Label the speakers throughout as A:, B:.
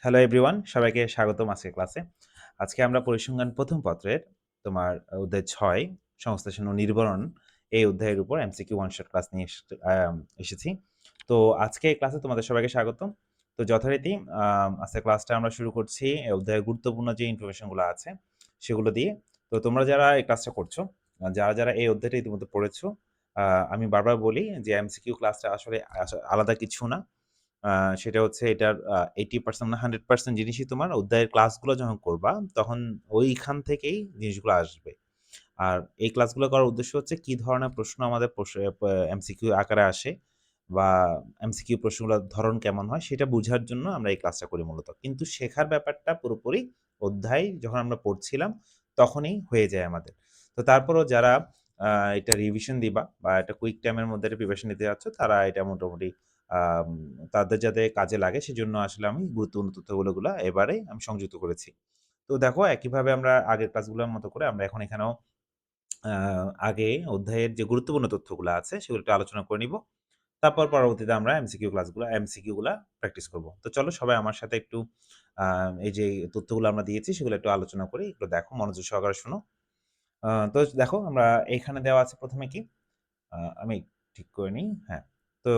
A: Hello everyone, সবাইকে স্বাগতম আজকের ক্লাসে। আজকে আমরা পরিসংখ্যান প্রথম পত্রের তোমার অধ্যায় ৬ সংশ্লেষণ ও নির্ভরণ এই অধ্যায়ের উপর এমসিকিউ ওয়ান শট ক্লাস নিয়ে এসেছি। তো আজকে এই ক্লাসে তোমাদের সবাইকে স্বাগতম। তো যথারীতি আজকের ক্লাসটা আমরা শুরু করছি এই অধ্যায়ের গুরুত্বপূর্ণ যে ইনফরমেশনগুলো আছে সেগুলো দিয়ে। তো তোমরা যারা এই ক্লাসটা করছো, যারা এই অধ্যায়টা ইতিমধ্যে পড়েছো, আমি বারবার বলি যে এমসিকিউ ক্লাসটা আসলে আলাদা কিছু না। আ সেটা হচ্ছে এটার 80% না 100% জিনিসই তোমার অধ্যায়ের ক্লাসগুলো যখন করবা, তখন ওইখান থেকেই জিনিসগুলো আসবে। আর এই ক্লাসগুলো করার উদ্দেশ্য হচ্ছে কি ধরনের প্রশ্ন আমাদের এমসিকিউ আকারে আসে বা এমসিকিউ প্রশ্নগুলোর ধরন কেমন হয় সেটা বুঝার জন্য আমরা এই ক্লাসটা করি মূলত। কিন্তু শেখার ব্যাপারটা পুরোপুরি অধ্যায় যখন আমরা পড়ছিলাম তখনই হয়ে যায় আমাদের। তো তারপরেও যারা আ এটা রিভিশন দিবা বা একটা কুইক টাইমের মধ্যে এটা প্রিপারেশন নিতে যাচ্ছ, তারা এটা মোটামুটি আম তাদের যাতে কাজে লাগে সেজন্য আসলে আমি গুরুত্বপূর্ণ তথ্যগুলো এবারে আমি সংযুক্ত করেছি। তো দেখো একইভাবে আমরা আগের ক্লাসগুলোর মতো করে আমরা এখন এখানেও আ আগে অধ্যায়ের যে গুরুত্বপূর্ণ তথ্যগুলো আছে সেগুলো একটু আলোচনা করে নিব। তারপর পরবর্তীতে আমরা এমসিকিউ গুলা প্র্যাকটিস করব। তো চলো সবাই আমার সাথে একটু আ এই যে তথ্যগুলো আমরা দিয়েছি সেগুলো একটু আলোচনা করি। একটু দেখো মনোযোগ সহকারে শোনো। তো দেখো আমরা এখানে দেওয়া আছে ১ম এ কি? আমি ঠিক করে নিই। হ্যাঁ। তো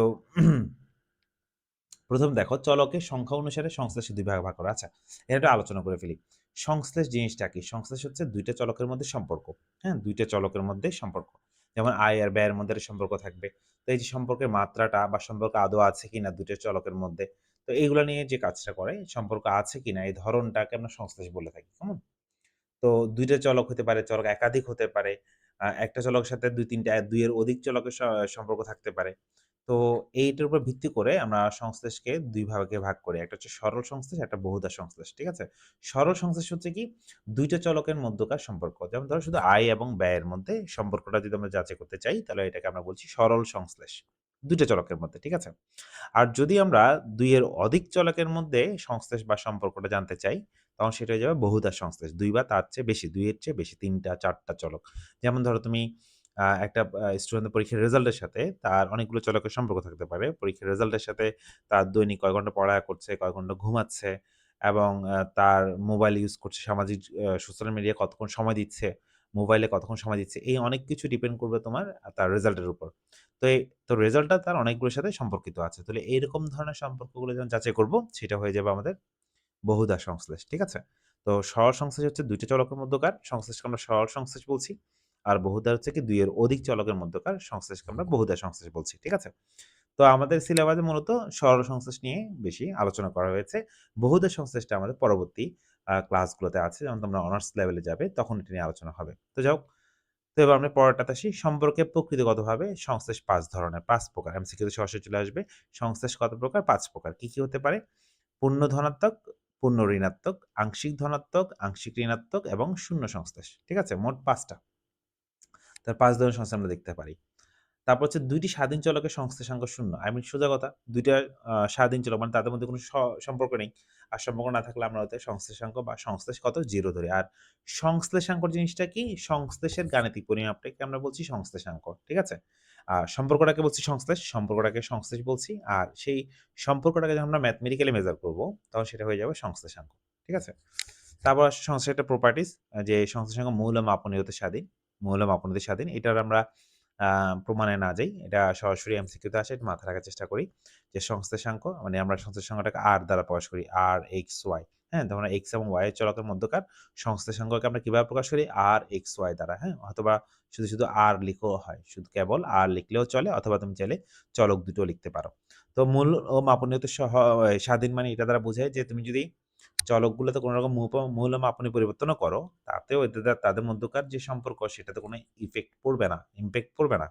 A: ১ম দেখো চলকের সংখ্যা অনুসারে সংশ্লেষে ২ ভাগে ভাগ করা। আচ্ছা, এটা একটু আলোচনা করে ফেলি। সংশ্লেষ জিনিসটা কি? সংশ্লেষ হচ্ছে ২ টা চলকের মধ্যে সম্পর্ক। হ্যাঁ? ২ টা চলকের মধ্যে সম্পর্ক। যেমন আয় আর ব্যয়ের মধ্যে একটা সম্পর্ক থাকবে। তো এই যে সম্পর্কের মাত্রাটা বা সম্পর্ক আদৌ আছে কিনা ২ টা চলকের মধ্যে। তো এইগুলা নিয়ে যে কাজটা করে, সম্পর্ক আছে কিনা এই ধরনটাকে আমরা সংশ্লেষ বলে থাকি। কেমন? তো ২ টা চলক হতে পারে, চলক একাধিক হতে পারে। একটা চলকের সাথে ২-৩ টা ২ এর অধিক চলকের সম্পর্ক থাকতে পারে। তো এইটার উপর ভিত্তি করে আমরা সংশ্লেষকে ২ ভাগে ভাগ করি। একটা হচ্ছে সরল সংশ্লেষ, একটা বহুদা সংশ্লেষ। ঠিক আছে? সরল সংশ্লেষ হচ্ছে কি ২ টা চলকের মধ্যকার সম্পর্ক। যেমন ধরো শুধু আয় এবং ব্যয়ের মধ্যে সম্পর্কটা যদি আমরা যাচাই করতে চাই, তাহলে এটাকে আমরা বলছি সরল সংশ্লেষ। ২ টা চলকের মধ্যে। ঠিক আছে? আর যদি আমরা ২ এর অধিক চলকের মধ্যে সংশ্লেষ বা সম্পর্কটা জানতে চাই, তখন সেটা হয়ে যাবে বহুদা সংশ্লেষ। ২ বা তার চেয়ে বেশি, ২ এর চেয়ে বেশি ৩ টা ৪ টা চলক। যেমন ধরো তুমি একটা স্টুডেন্টের পরীক্ষার রেজাল্টের সাথে তার অনেকগুলো চলকের সম্পর্ক থাকতে পারে। পরীক্ষার রেজাল্টের সাথে তার দৈনিক কয় ঘন্টা পড়ালেখা করছে, কয় ঘন্টা ঘুমাচ্ছে এবং তার মোবাইল ইউজ করছে, সামাজিক সোশ্যাল মিডিয়ায় কতক্ষণ সময় দিচ্ছে, মোবাইলে কতক্ষণ সময় দিচ্ছে। এই অনেক কিছু ডিপেন্ড করবে তোমার তার রেজাল্টের উপর। তো তো রেজাল্টটা তার অনেকগুলোর সাথে সম্পর্কিত আছে। তাহলে এইরকম ধরনের সম্পর্কগুলো যখন যাচাই করব, সেটা হয়ে যাবে আমাদের বহুদা সংশ্লেষ। ঠিক আছে? তো সরল সংশ্লেষ হচ্ছে ২ টা চলকের মধ্যকার সংশ্লেষকে আমরা সরল সংশ্লেষ বলছি। আর বহুদা হচ্ছে কি ২ এর অধিক চলকের মধ্যকার সংশ্লেষকে আমরা বহুদা সংশ্লেষ বলছি। ঠিক আছে? তো আমাদের সিলেবাসে মূলত সরল সংশ্লেষ নিয়ে বেশি আলোচনা করা হয়েছে। বহুদা সংশ্লেষটা আমাদের পরবর্তী ক্লাসগুলোতে আছে। যখন তোমরা অনার্স লেভেলে যাবে তখন এটা নিয়ে আলোচনা হবে। তো যাই হোক, তো এবার আমরা পরেরটাতে আসি। সম্পর্কে প্রকৃতিগতভাবে সংশ্লেষ ৫ ধরনের, ৫ প্রকার। এমসিকিউতে সরাসরি চলে আসবে। সংশ্লেষ কত প্রকার? ৫ প্রকার। কি, কি হতে পারে? পূর্ণ ধনাত্মক, পূর্ণ ঋণাত্মক, আংশিক ধনাত্মক, আংশিক ঋণাত্মক এবং শূন্য সংশ্লেষ। ঠিক আছে? মোট ৫ টা। তার ৫ ধরনের সংশ্লেষ আমরা দেখতে পারি। তারপর হচ্ছে ২ টি স্বাধীন চলকের সংশ্লেষাঙ্ক ০। I mean সোজা কথা ২ টা স্বাধীন চলক মানে তাদের মধ্যে কোনো সম্পর্ক নেই। আর সম্পর্ক না থাকলে আমরা ওদের সংশ্লেষাঙ্ক বা সংশ্লেষ কত 0 ধরি। আর সংশ্লেষাঙ্ক জিনিসটা কি? সংশ্লেষের গাণিতিক পরিমাপটাকে আমরা বলছি সংশ্লেষাঙ্ক। ঠিক আছে? আর সম্পর্কটাকে বলছি সংশ্লেষ, সম্পর্কটাকে সংশ্লেষ বলছি। আর সেই সম্পর্কটাকে যখন আমরা ম্যাথমেটিক্যালি মেজার করব, তখন সেটা হয়ে যাবে সংশ্লেষাঙ্ক। ঠিক আছে? তারপর আসে সংশ্লেষের প্রপার্টিজ, যে সংশ্লেষাঙ্ক মৌল ও মাপনীয় হতে স্বাধীন। মৌল ও মাপনীয় হতে স্বাধীন। এটার আমরা আ প্রমাণে না যাই। এটা সরাসরি এমসিকিউতে আসে। এটা মাথায় রাখার চেষ্টা করি। যে সংশ্লেষাঙ্ক মানে আমরা সংশ্লেষাঙ্কটাকে R দ্বারা প্রকাশ করি। R, X, Y। হ্যাঁ? যেমন X এবং Y এর চলকের মধ্যকার সংশ্লেষাঙ্ককে আমরা কিভাবে প্রকাশ করি? R, X, Y দ্বারা। হ্যাঁ? অথবা শুধু R লিখলেও হয়। শুধু কেবল R লিখলেও চলে, অথবা তুমি চাইলে চলক দুটোও লিখতে পারো। তো মূল ও মাপনীয়তে স্বাধীন মানে এটা দ্বারা বোঝায় যে তুমি যদি চলকগুলোতে কোনো রকম মৌল মাপনী পরিবর্তনও করো, তাতেও তাদের মধ্যকার যে সম্পর্ক সেটাতে কোনো ইমপ্যাক্ট পড়বে না।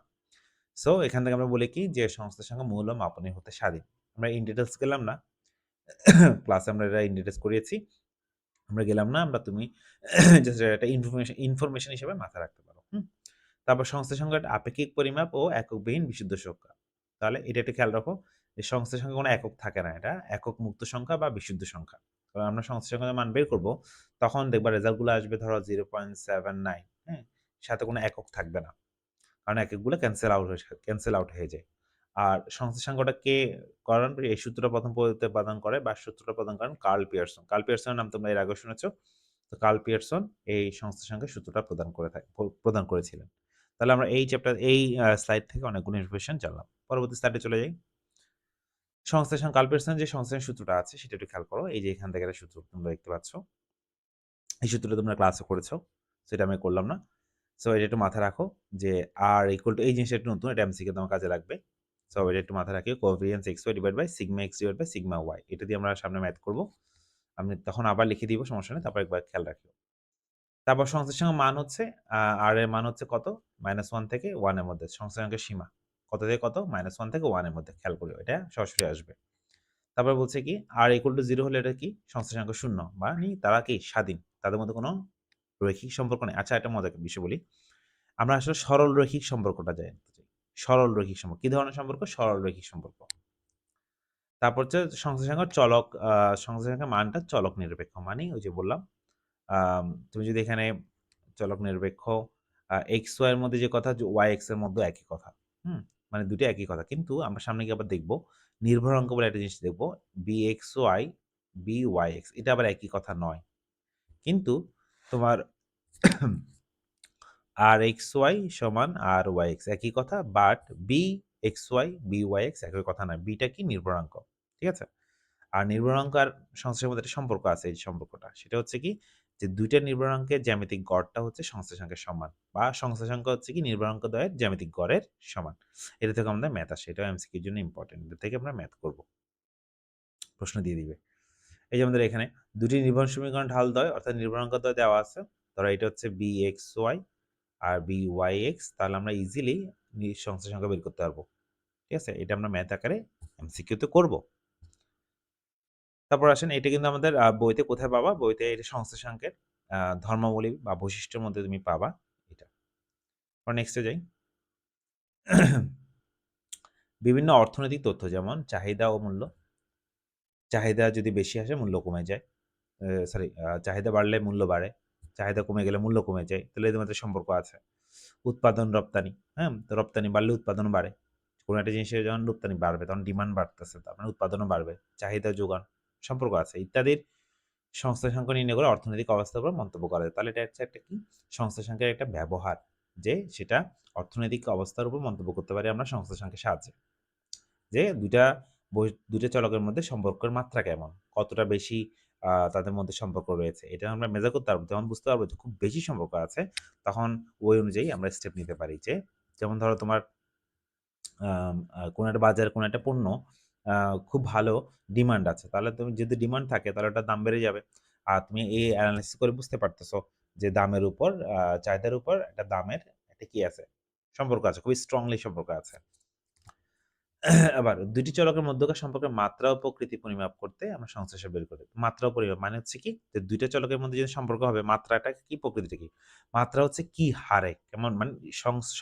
A: সো এখান থেকে আমরা বলি কি যে সংশ্লেষের সঙ্গে মৌল মাপনী হতে স্বাধীন। আমরা ইন ডিটেইলস গেলাম না। ক্লাসে আমরা এটা ইন ডিটেইলস করিয়েছি। আমরা গেলাম না। তুমি জাস্ট একটা ইনফরমেশন হিসেবে মাথায় রাখতে পারো। হুম? তারপর সংশ্লেষ সংখ্যাটা আপেক্ষিক পরিমাপ ও এককবিহীন বিশুদ্ধ সংখ্যা। তাহলে এটা একটু খেয়াল রাখো যে সংশ্লেষ সংখ্যা কোনো একক থাকে না। এটা একক মুক্ত সংখ্যা বা বিশুদ্ধ সংখ্যা। কারণ আমরা সংশ্লেষ সংখ্যার মান বের করব, তখন দেখবা রেজাল্টগুলো আসবে ধরো 0.79, হ্যাঁ? সাথে কোনো একক থাকবে না। কারণ এককগুলো ক্যানসেল আউট হয়ে যায়। আর সংশ্লেষাঙ্কটা কে করেন? এই সূত্রটা প্রথম প্রদান করে বা সূত্রটা প্রদান করেন কার্ল পিয়ারসন। কার্ল পিয়ারসনের নাম তোমরা এর আগেও শুনেছ। তো কার্ল পিয়ারসন এই সংশ্লেষাঙ্কের সূত্রটা প্রদান করেছিলেন। তাহলে আমরা এই স্লাইড থেকে অনেকগুলো ইনফরমেশন জানলাম। পরবর্তী স্লাইডে চলে যাই। সংশ্লেষণ কার্ল পিয়ারসনের যে সংশ্লেষণ সূত্রটা আছে সেটা একটু খেয়াল করো। এই যে এখান থেকে একটা সূত্র তোমরা দেখতে পাচ্ছ। এই সূত্রটা তোমরা ক্লাসে করেছো। সেটা আমি করলাম না। সো এটা একটু মাথায় রাখো যে R ইকুয়াল টু এই জিনিসটা একটু নতুন, এটা এমসিকিউ তোমার কাজে লাগবে। সো এটা একটু মাথায় রাখিও, coefficients xy divide by sigma x divide by sigma y। এটা দিয়ে আমরা সামনে ম্যাথ করব। আমি তখন আবার লিখে দিব, সমস্যা নেই। তারপর একবার খেয়াল রাখিও। তারপর সংশ্লেষণের মান হচ্ছে R এর মান হচ্ছে কত? -1 থেকে 1 এর মধ্যে সংশ্লেষণের সীমা। কত থেকে কত? -1 থেকে 1 এর মধ্যে। খেয়াল করিও, এটা সরাসরি আসবে। তারপর বলছে কি R ইকুয়াল টু 0 হলে এটা কি? সংশ্লেষণাঙ্ক 0, মানে তারা কি স্বাধীন। তাদের মধ্যে কোনো রৈখিক সম্পর্ক নেই। আচ্ছা, একটা মজার বিষয় বলি। আমরা আসলে সরল রৈখিক সম্পর্কটা জানতে চাই। সরল রৈখিক সম্পর্ক। কি ধরনের সম্পর্ক? সরল রৈখিক সম্পর্ক। তারপর হচ্ছে সংশ্লেষাঙ্কের মানটা চলক নিরপেক্ষ। মানে ওই যে বললাম, তুমি যদি এখানে চলক নিরপেক্ষ xy এর মধ্যে যে কথা, yx এর মধ্যেও একই কথা। হুম? মানে দুটো একই কথা। কিন্তু আমরা সামনে গিয়ে আবার দেখব, নির্ভরাঙ্ক বলে একটা জিনিস দেখব, bxy, byx এটা আবার একই কথা নয়। কিন্তু তোমার rxy সমান ryx একই কথা, বাট bxy, byx একই কথা নয়। বিটা কি? নির্ভরাঙ্ক। ঠিক আছে? আর নির্ভরাঙ্ক আর সংশ্লেষের মধ্যে একটা সম্পর্ক আছে, এই সম্পর্কটা। সেটা হচ্ছে কি? যে ২ টা নির্ভরাঙ্কের জ্যামিতিক গড়টা হচ্ছে সংশ্লেষাঙ্কের সমান। বা সংশ্লেষাঙ্ক হচ্ছে কি? নির্ভরাঙ্ক দ্বয়ের জ্যামিতিক গড়ের সমান। এটা থেকে আমাদের ম্যাথ আসে। এটাও এমসিকিউর জন্য ইম্পোর্টেন্ট। এটা থেকে আমরা ম্যাথ করব। প্রশ্ন দিয়ে দিবে। এই যে আমাদের এখানে ২ টি নির্ভর সমীকরণ ঢালদ্বয় অর্থাৎ নির্ভরাঙ্ক দ্বয় দেওয়া আছে। ধরো এটা হচ্ছে bxy আর byx, তাহলে আমরা ইজিলি সংশ্লেষাঙ্ক বের করতে পারবো। ঠিক আছে? এটা আমরা ম্যাথ আকারে এমসিকিউতে করব। তারপর আসেন, এটা কিন্তু আমাদের বইতে কোথায় পাবা? বইতে এটা সংশ্লেষাঙ্কের ধর্মাবলী বা বৈশিষ্ট্যের মধ্যে তুমি পাবা এটা। নেক্সটে যাই। বিভিন্ন অর্থনৈতিক তথ্য যেমন চাহিদা ও মূল্য। চাহিদা যদি বেশি আসে মূল্য কমে যায়। সরি, চাহিদা বাড়লে মূল্য বাড়ে। চাহিদা কমে গেলে মূল্য কমে যায়। তাহলে এদের মধ্যে সম্পর্ক আছে। উৎপাদন রপ্তানি, হ্যাঁ? তো রপ্তানি বাড়লে উৎপাদন বাড়ে। কোনো একটা জিনিসের যখন রপ্তানি বাড়বে তখন ডিমান্ড বাড়তেছে, তার মানে উৎপাদনও বাড়বে। চাহিদা যোগান সম্পর্ক আছে ইত্যাদির সংশ্লেষাঙ্ক নির্ণয় করে অর্থনৈতিক অবস্থার উপর মন্তব্য করা যায়। তাহলে এটা হচ্ছে একটা কি? সংশ্লেষাঙ্কের একটা ব্যবহার, যে সেটা অর্থনৈতিক অবস্থার উপর মন্তব্য করতে পারি আমরা সংশ্লেষাঙ্কের সাহায্যে। যে ২ টা চলকের মধ্যে সম্পর্কের মাত্রা কেমন? কতটা বেশি তাদের মধ্যে সম্পর্ক রয়েছে। এটা আমরা মেজার করতে পারবো। যখন বুঝতে পারবো যে খুব বেশি সম্পর্ক আছে, তখন ওই অনুযায়ী আমরা স্টেপ নিতে পারি। যে যেমন ধরো তোমার কোনো একটা বাজারে কোনো একটা পণ্য আ খুব ভালো ডিমান্ড আছে। তাহলে তুমি যদি ডিমান্ড থাকে তাহলে ওটার দাম বেড়ে যাবে। আর তুমি এই এনালাইসিস করে বুঝতে পারতেছো যে দামের উপর চাহিদার উপর একটা দামের একটা কি আছে? সম্পর্ক আছে। খুবই স্ট্রংলি সম্পর্ক আছে। আবার ২ টি চলকের মধ্যকার সম্পর্কের মাত্রা ও প্রকৃতি পরিমাপ করতে আমরা সংশ্লেষণ বের করি। মাত্রা ও পরিমাপ মানে হচ্ছে কি? যে ২ টা চলকের মধ্যে যদি সম্পর্ক হবে, মাত্রাটা কি, প্রকৃতিটা কি? মাত্রা হচ্ছে কি হারে, কেমন মানে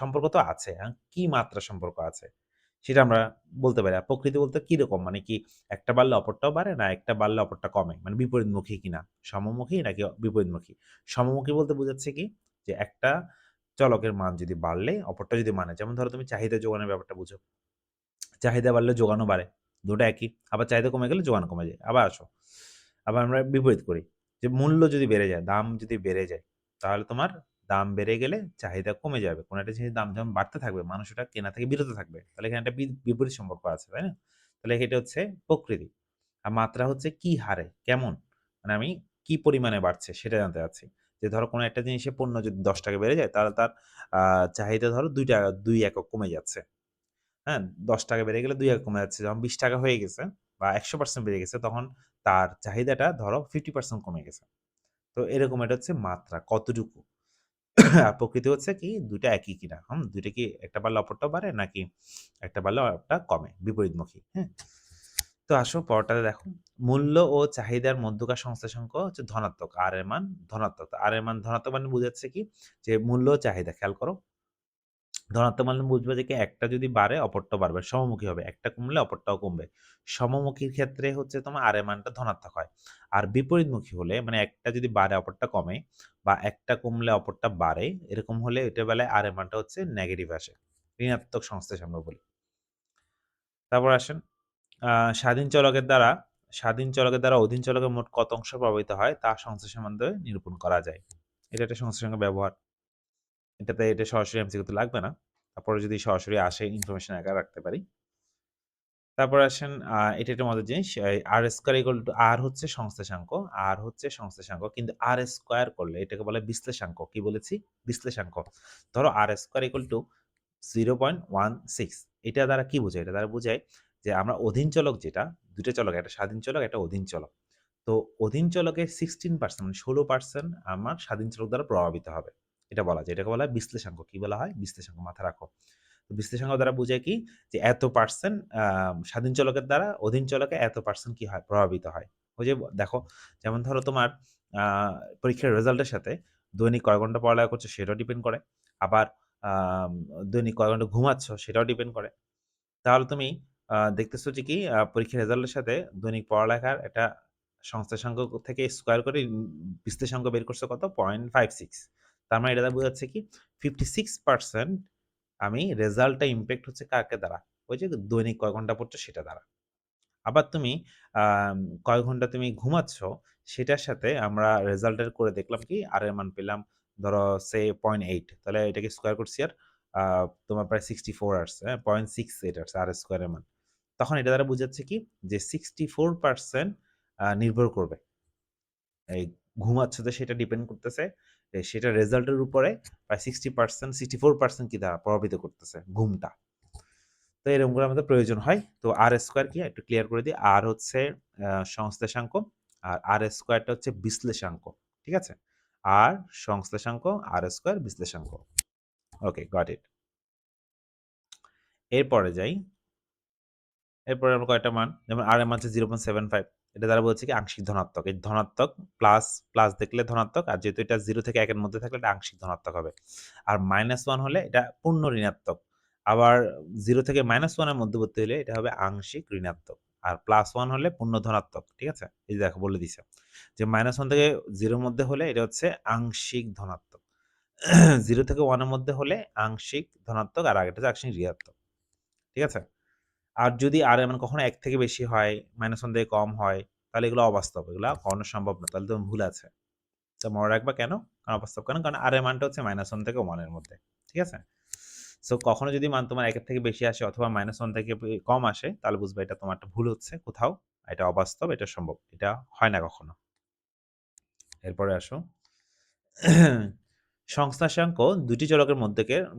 A: সম্পর্ক তো আছে, হ্যাঁ? কি মাত্রা সম্পর্ক আছে? সেটা আমরা বলতে পারি। আর প্রকৃতি বলতে কিরকম? মানে কি একটা বাড়লে অপরটাও বাড়ে, না একটা বাড়লে অপরটা কমে? মানে বিপরীতমুখী কিনা? সমমুখী নাকি বিপরীতমুখী? সমমুখী বলতে বোঝাচ্ছে কি? যে একটা চলকের মান যদি বাড়লে অপরটা যদি মানে, যেমন ধরো তুমি চাহিদা যোগানের ব্যাপারটা বুঝো। চাহিদা বাড়লে যোগানও বাড়ে। ২ টা একই। আবার চাহিদা কমে গেলে যোগান কমে যায়। আবার আসো। আবার আমরা বিপরীত করি। যে মূল্য যদি বেড়ে যায়, দাম যদি বেড়ে যায়, তাহলে তোমার দাম বেড়ে গেলে চাহিদা কমে যাবে। কোন একটা জিনিসের দাম যখন বাড়তে থাকবে, মানুষ ওটা কেনা থেকে বিরত থাকবে। তাহলে এখানে একটা বিপরীত সম্পর্ক আছে, তাই না? তাহলে এটা হচ্ছে প্রকৃতি। আর মাত্রা হচ্ছে কি হারে, কেমন? মানে আমি কি পরিমাণে বাড়ছে সেটা জানতে চাচ্ছি। যে ধরো কোন একটা জিনিসের পণ্য যদি ৳১০ বেড়ে যায়, তাহলে তার চাহিদা ধরো ৳২ একক কমে যাচ্ছে। হ্যাঁ? ৳১০ বেড়ে গেলে ৳২ কমে যাচ্ছে। যখন ৳২০ হয়ে গেছে বা ১০০% বেড়ে গেছে, তখন তার চাহিদাটা ধরো 50% কমে গেছে। তো এরকম এটা হচ্ছে মাত্রা, কতটুকু? আর প্রকৃতি হচ্ছে কি ২ টা একই কিনা, ২ টা কি একটা বাড়লে অপরটাও বাড়ে, নাকি একটা বাড়লে আরেকটা কমে, বিপরীতমুখী, হ্যাঁ? তো আসো পরেরটাতে দেখো। মূল্য ও চাহিদার মধ্যকার সংশ্লেষাঙ্ক হচ্ছে ধনাত্মক। আর এর মান ধনাত্মক। আর এর মান ধনাত্মক মানে বোঝাচ্ছে কি? যে মূল্য ও চাহিদা খেয়াল করো। ধনাত্মক মানে বুঝবে যে কি একটা যদি বাড়ে অপরটাও বাড়বে, সমমুখী হবে। একটা কমলে অপরটাও কমবে। সমমুখীর ক্ষেত্রে হচ্ছে তোমার আর এর মানটা ধনাত্মক হয়। আর বিপরীতমুখী হলে মানে একটা যদি বাড়ে অপরটা কমে, বা একটা কমলে অপরটা বাড়ে, এরকম হলে এটার বেলায় আর এর মানটা হচ্ছে নেগেটিভ আসে। ঋণাত্মক সংশ্লেষ আমরা বলি। তারপর আসেন স্বাধীন চলকের দ্বারা অধীন চলকের মোট কত অংশ প্রভাবিত হয় তা সংশ্লেষের মাধ্যমে নিরূপণ করা যায়। এটা একটা সংশ্লেষণের ব্যবহার। এটা সরাসরি এমসিকিউতে লাগবে না। তারপরে যদি সরাসরি আসে ইনফরমেশন আকারে রাখতে পারি। তারপর আসেন এটা একটা মজার জিনিস। আর স্কয়ার ইকুয়াল টু আর হচ্ছে সংশ্লেষাঙ্ক, কিন্তু আর স্কয়ার করলে এটাকে বলে বিশ্লেষাঙ্ক। কি বলেছি? বিশ্লেষাঙ্ক। ধরো আর স্কয়ার ইকুয়াল টু 0.16, এটা দ্বারা কি বোঝায়? এটা দ্বারা বোঝায় যে আমরা অধীন চলক যেটা, ২ টা চলক, একটা স্বাধীন চলক, একটা অধীন চলক। তো অধীন চলকের 16% মানে 16% আমার স্বাধীন চলক দ্বারা প্রভাবিত হবে। এটা বলা যায়। এটাকে বলা হয় বিশ্লেষাঙ্ক। কি বলা হয়? বিশ্লেষাঙ্ক, মাথায় রাখো। তো বিশ্লেষাঙ্ক দ্বারা বোঝায় কি? যে এত পার্সেন্ট স্বাধীন চলকের দ্বারা অধীন চলকে এত পার্সেন্ট কি হয়? প্রভাবিত হয়। ওই যে দেখো, যেমন ধরো তোমার আ পরীক্ষার রেজাল্টের সাথে দৈনিক কয় ঘন্টা পড়ালেখা করছো সেটাও ডিপেন্ড করে। আবার আম দৈনিক কয় ঘন্টা ঘুমাচ্ছ সেটাও ডিপেন্ড করে। তাহলে তুমি দেখতেছো যে কি পরীক্ষার রেজাল্টের সাথে দৈনিক পড়ালেখার একটা সংশ্লেষাঙ্ক থেকে স্কয়ার করে বিশ্লেষাঙ্ক বের করছো কত? 0.56। তার মানে এটা দ্বারা বোঝাচ্ছে কি 56% আমি রেজাল্টটা ইমপ্যাক্ট হচ্ছে কাকে দ্বারা? ওই যে দৈনিক কয় ঘন্টা পড়ছো সেটা দ্বারা। আবার তুমি আম কয় ঘন্টা তুমি ঘুমাচ্ছ সেটার সাথে আমরা রেজাল্টের করে দেখলাম কি আর এর মান পেলাম ধরো সে 0.8, তাহলে এটাকে স্কয়ার করছি আর আ তোমার প্রায় 64 আসছে, হ্যাঁ? 0.68 আসছে আর স্কয়ারের মান। তখন এটা দ্বারা বোঝাচ্ছে কি যে 64% নির্ভর করবে। এই ঘুমাচ্ছ যে সেটা ডিপেন্ড করতেছে সেটা রেজাল্টের উপরে প্রায় 60% 64% কি দ্বারা প্রভাবিত করতেছে ঘুমটা। তো এরকম করে আমাদের প্রয়োজন হয়। তো আর স্কয়ার কি একটু ক্লিয়ার করে দিই। আর হচ্ছে সংশ্লেষাঙ্ক, আর আর স্কয়ারটা হচ্ছে বিশ্লেষাঙ্ক। ঠিক আছে? আর সংশ্লেষাঙ্ক, আর স্কয়ার বিশ্লেষাঙ্ক। Okay, got it. এরপরে যাই। এরপরে আমরা কয়টা মান, যেমন আর এর মান হচ্ছে 0.75, এটা দ্বারা বলছে কি আংশিক ধনাত্মক। এই ধনাত্মক প্লাস দেখলে ধনাত্মক, আর যেহেতু এটা 0 থেকে 1 এর মধ্যে থাকলে এটা আংশিক ধনাত্মক হবে। আর -1 হলে এটা পূর্ণ ঋণাত্মক। আবার 0 থেকে -1 এর মধ্যবর্তী হলে এটা হবে আংশিক ঋণাত্মক। আর +1 হলে পূর্ণ ধনাত্মক। ঠিক আছে? এই যে দেখো বলে দিছে। যে -1 থেকে 0 এর মধ্যে হলে এটা হচ্ছে আংশিক ধনাত্মক। 0 থেকে 1 এর মধ্যে হলে আংশিক ধনাত্মক, আর আগেরটা হচ্ছে আংশিক ঋণাত্মক। ঠিক আছে? আর যদি আর এর মান কখনো ১ থেকে বেশি হয়, -1 থেকে কম হয়, তাহলে এগুলো অবাস্তব। এগুলা কখনো সম্ভব না। তাহলে তোমার ভুল আছে। তো মনে রাখবা কেন? কারণ অবাস্তব কেন? কারণ আর এর মানটা হচ্ছে -1 থেকে 1 এর মধ্যে। ঠিক আছে? সো কখনো যদি মান তোমার ১ এর থেকে বেশি আসে অথবা -1 থেকে কম আসে, তাহলে বুঝবা এটা তোমার একটা ভুল হচ্ছে কোথাও। এটা অবাস্তব, এটা সম্ভব। এটা হয় না কখনো। এরপরে আসো। সংশ্লেষাঙ্ক ২ টি চলকের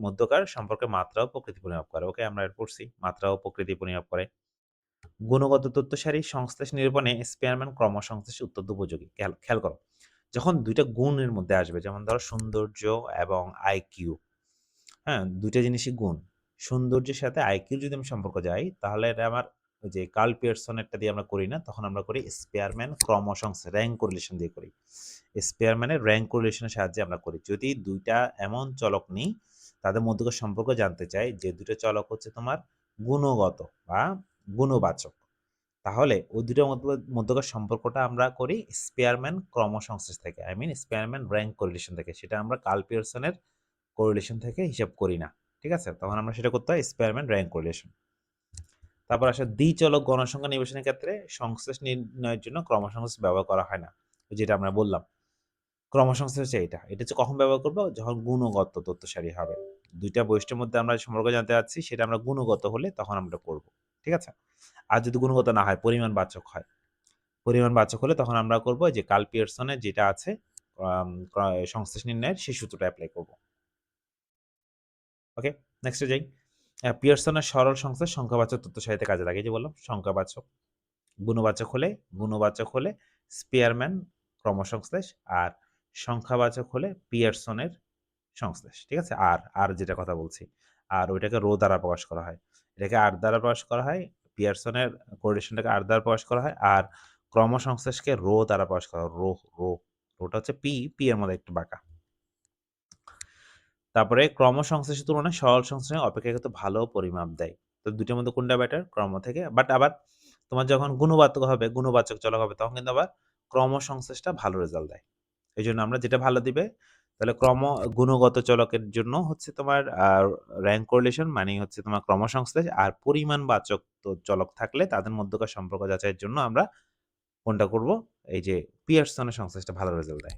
A: মধ্যকার সম্পর্কের মাত্রা ও প্রকৃতি পরিমাপ করে। ওকে, আমরা এটা পড়ছি। মাত্রা ও প্রকৃতি পরিমাপ করে। গুণগত তথ্য সারির সংশ্লেষ নিরূপণে স্পেয়ারম্যান ক্রমসংশ্লেষ অত্যন্ত উপযোগী। খেয়াল খেয়াল করো। যখন ২ টা গুণের মধ্যে আসবে, যেমন ধরো সৌন্দর্য এবং আইকিউ, হ্যাঁ? ২ টা জিনিসই গুণ। সৌন্দর্যের সাথে আইকিউর যদি আমি সম্পর্ক যাই, তাহলে এটা আমার ওই যে কার্ল পিয়ারসনেরটা দিয়ে আমরা করি না, তখন আমরা করি স্পেয়ারম্যান ক্রমসংশ্লেষ, র‍্যাঙ্ক কোরিলেশন দিয়ে করি। স্পেয়ারম্যানের র‍্যাঙ্ক কোরিলেশনের সাহায্যে আমরা করি। যদি ২ টা এমন চলক নিই, তাদের মধ্যকার সম্পর্ক জানতে চাই যে ২ টা চলক হচ্ছে তোমার গুণগত বা গুণবাচক। তাহলে ওই ২ টার মধ্যকার সম্পর্কটা আমরা করি স্পেয়ারম্যান ক্রমসংশ্লেষ থেকে। I mean Spearman rank correlation থেকে। সেটা আমরা কার্ল পিয়ারসনের কোরিলেশন থেকে হিসাব করি না। ঠিক আছে? তখন আমরা সেটা করতে হয় স্পেয়ারম্যান র‍্যাঙ্ক কোরিলেশন। তারপর আসে দ্বিচলক গণসংখ্যা নির্বাচনের ক্ষেত্রে সংশ্লেষ নির্ণয়ের জন্য ক্রমসংশ্লেষ ব্যবহার করা হয় না। যেটা আমরা বললাম। ক্রমসংশ্লেষ হচ্ছে এটা। এটা হচ্ছে কখন ব্যবহার করব? যখন গুণগত তথ্য সারি হবে। ২ টা বৈশিষ্ট্যের মধ্যে আমরা সম্পর্ক জানতে চাচ্ছি, সেটা আমরা গুণগত হলে তখন আমরা করব। ঠিক আছে? আর যদি গুণগত না হয়, পরিমাণবাচক হয়। পরিমাণবাচক হলে তখন আমরা করব যে কার্ল পিয়ারসনের যেটা আছে আম ক সংশ্লেষ নির্ণয়ের সেই সূত্রটা এপ্লাই করব। ওকে? নেক্সট এ যাই। পিয়ারসনের সরল সংশ্লেষ সংখ্যাবাচক তথ্য সারিতে কাজে লাগে। এই যে বললাম সংখ্যাবাচক। গুণবাচক হলে স্পিয়ারম্যান ক্রমসংশ্লেষ, আর সংখ্যাবাচক হলে পিয়ারসনের সংশ্লেষ। ঠিক আছে? আর যেটা কথা বলছি। আর ওইটাকে রো দ্বারা প্রকাশ করা হয়। এটাকে আর দ্বারা প্রকাশ করা হয়। পিয়ারসনের কোরিলেশনটাকে আর দ্বারা প্রকাশ করা হয়। আর ক্রমসংশ্লেষকে রো দ্বারা প্রকাশ করা হয়। রোটা হচ্ছে পি এর মধ্যে একটু বাঁকা। তারপরে ক্রমসংশ্লেষের তুলনায় সরল সংশ্লেষ অপেক্ষাকৃত ভালো পরিমাপ দেয়। তো ২ টার মধ্যে কোনটা বেটার? ক্রম থেকে। বাট আবার তোমার যখন গুণবাচক চলক হবে, তখন কিন্তু আবার ক্রমসংশ্লেষটা ভালো রেজাল্ট দেয়। এইজন্য আমরা যেটা ভালো দিবে, তাহলে গুণগত চলকের জন্য হচ্ছে তোমার র‍্যাঙ্ক কোরিলেশন মানেই হচ্ছে তোমার ক্রমসংশ্লেষ, আর পরিমাণবাচক চলক থাকলে তাদের মধ্যকার সম্পর্ক যাচাইয়ের জন্য আমরা কোনটা করব, এই যে পিয়ারসনের সংশ্লেষটা ভালো রেজাল্ট দেয়।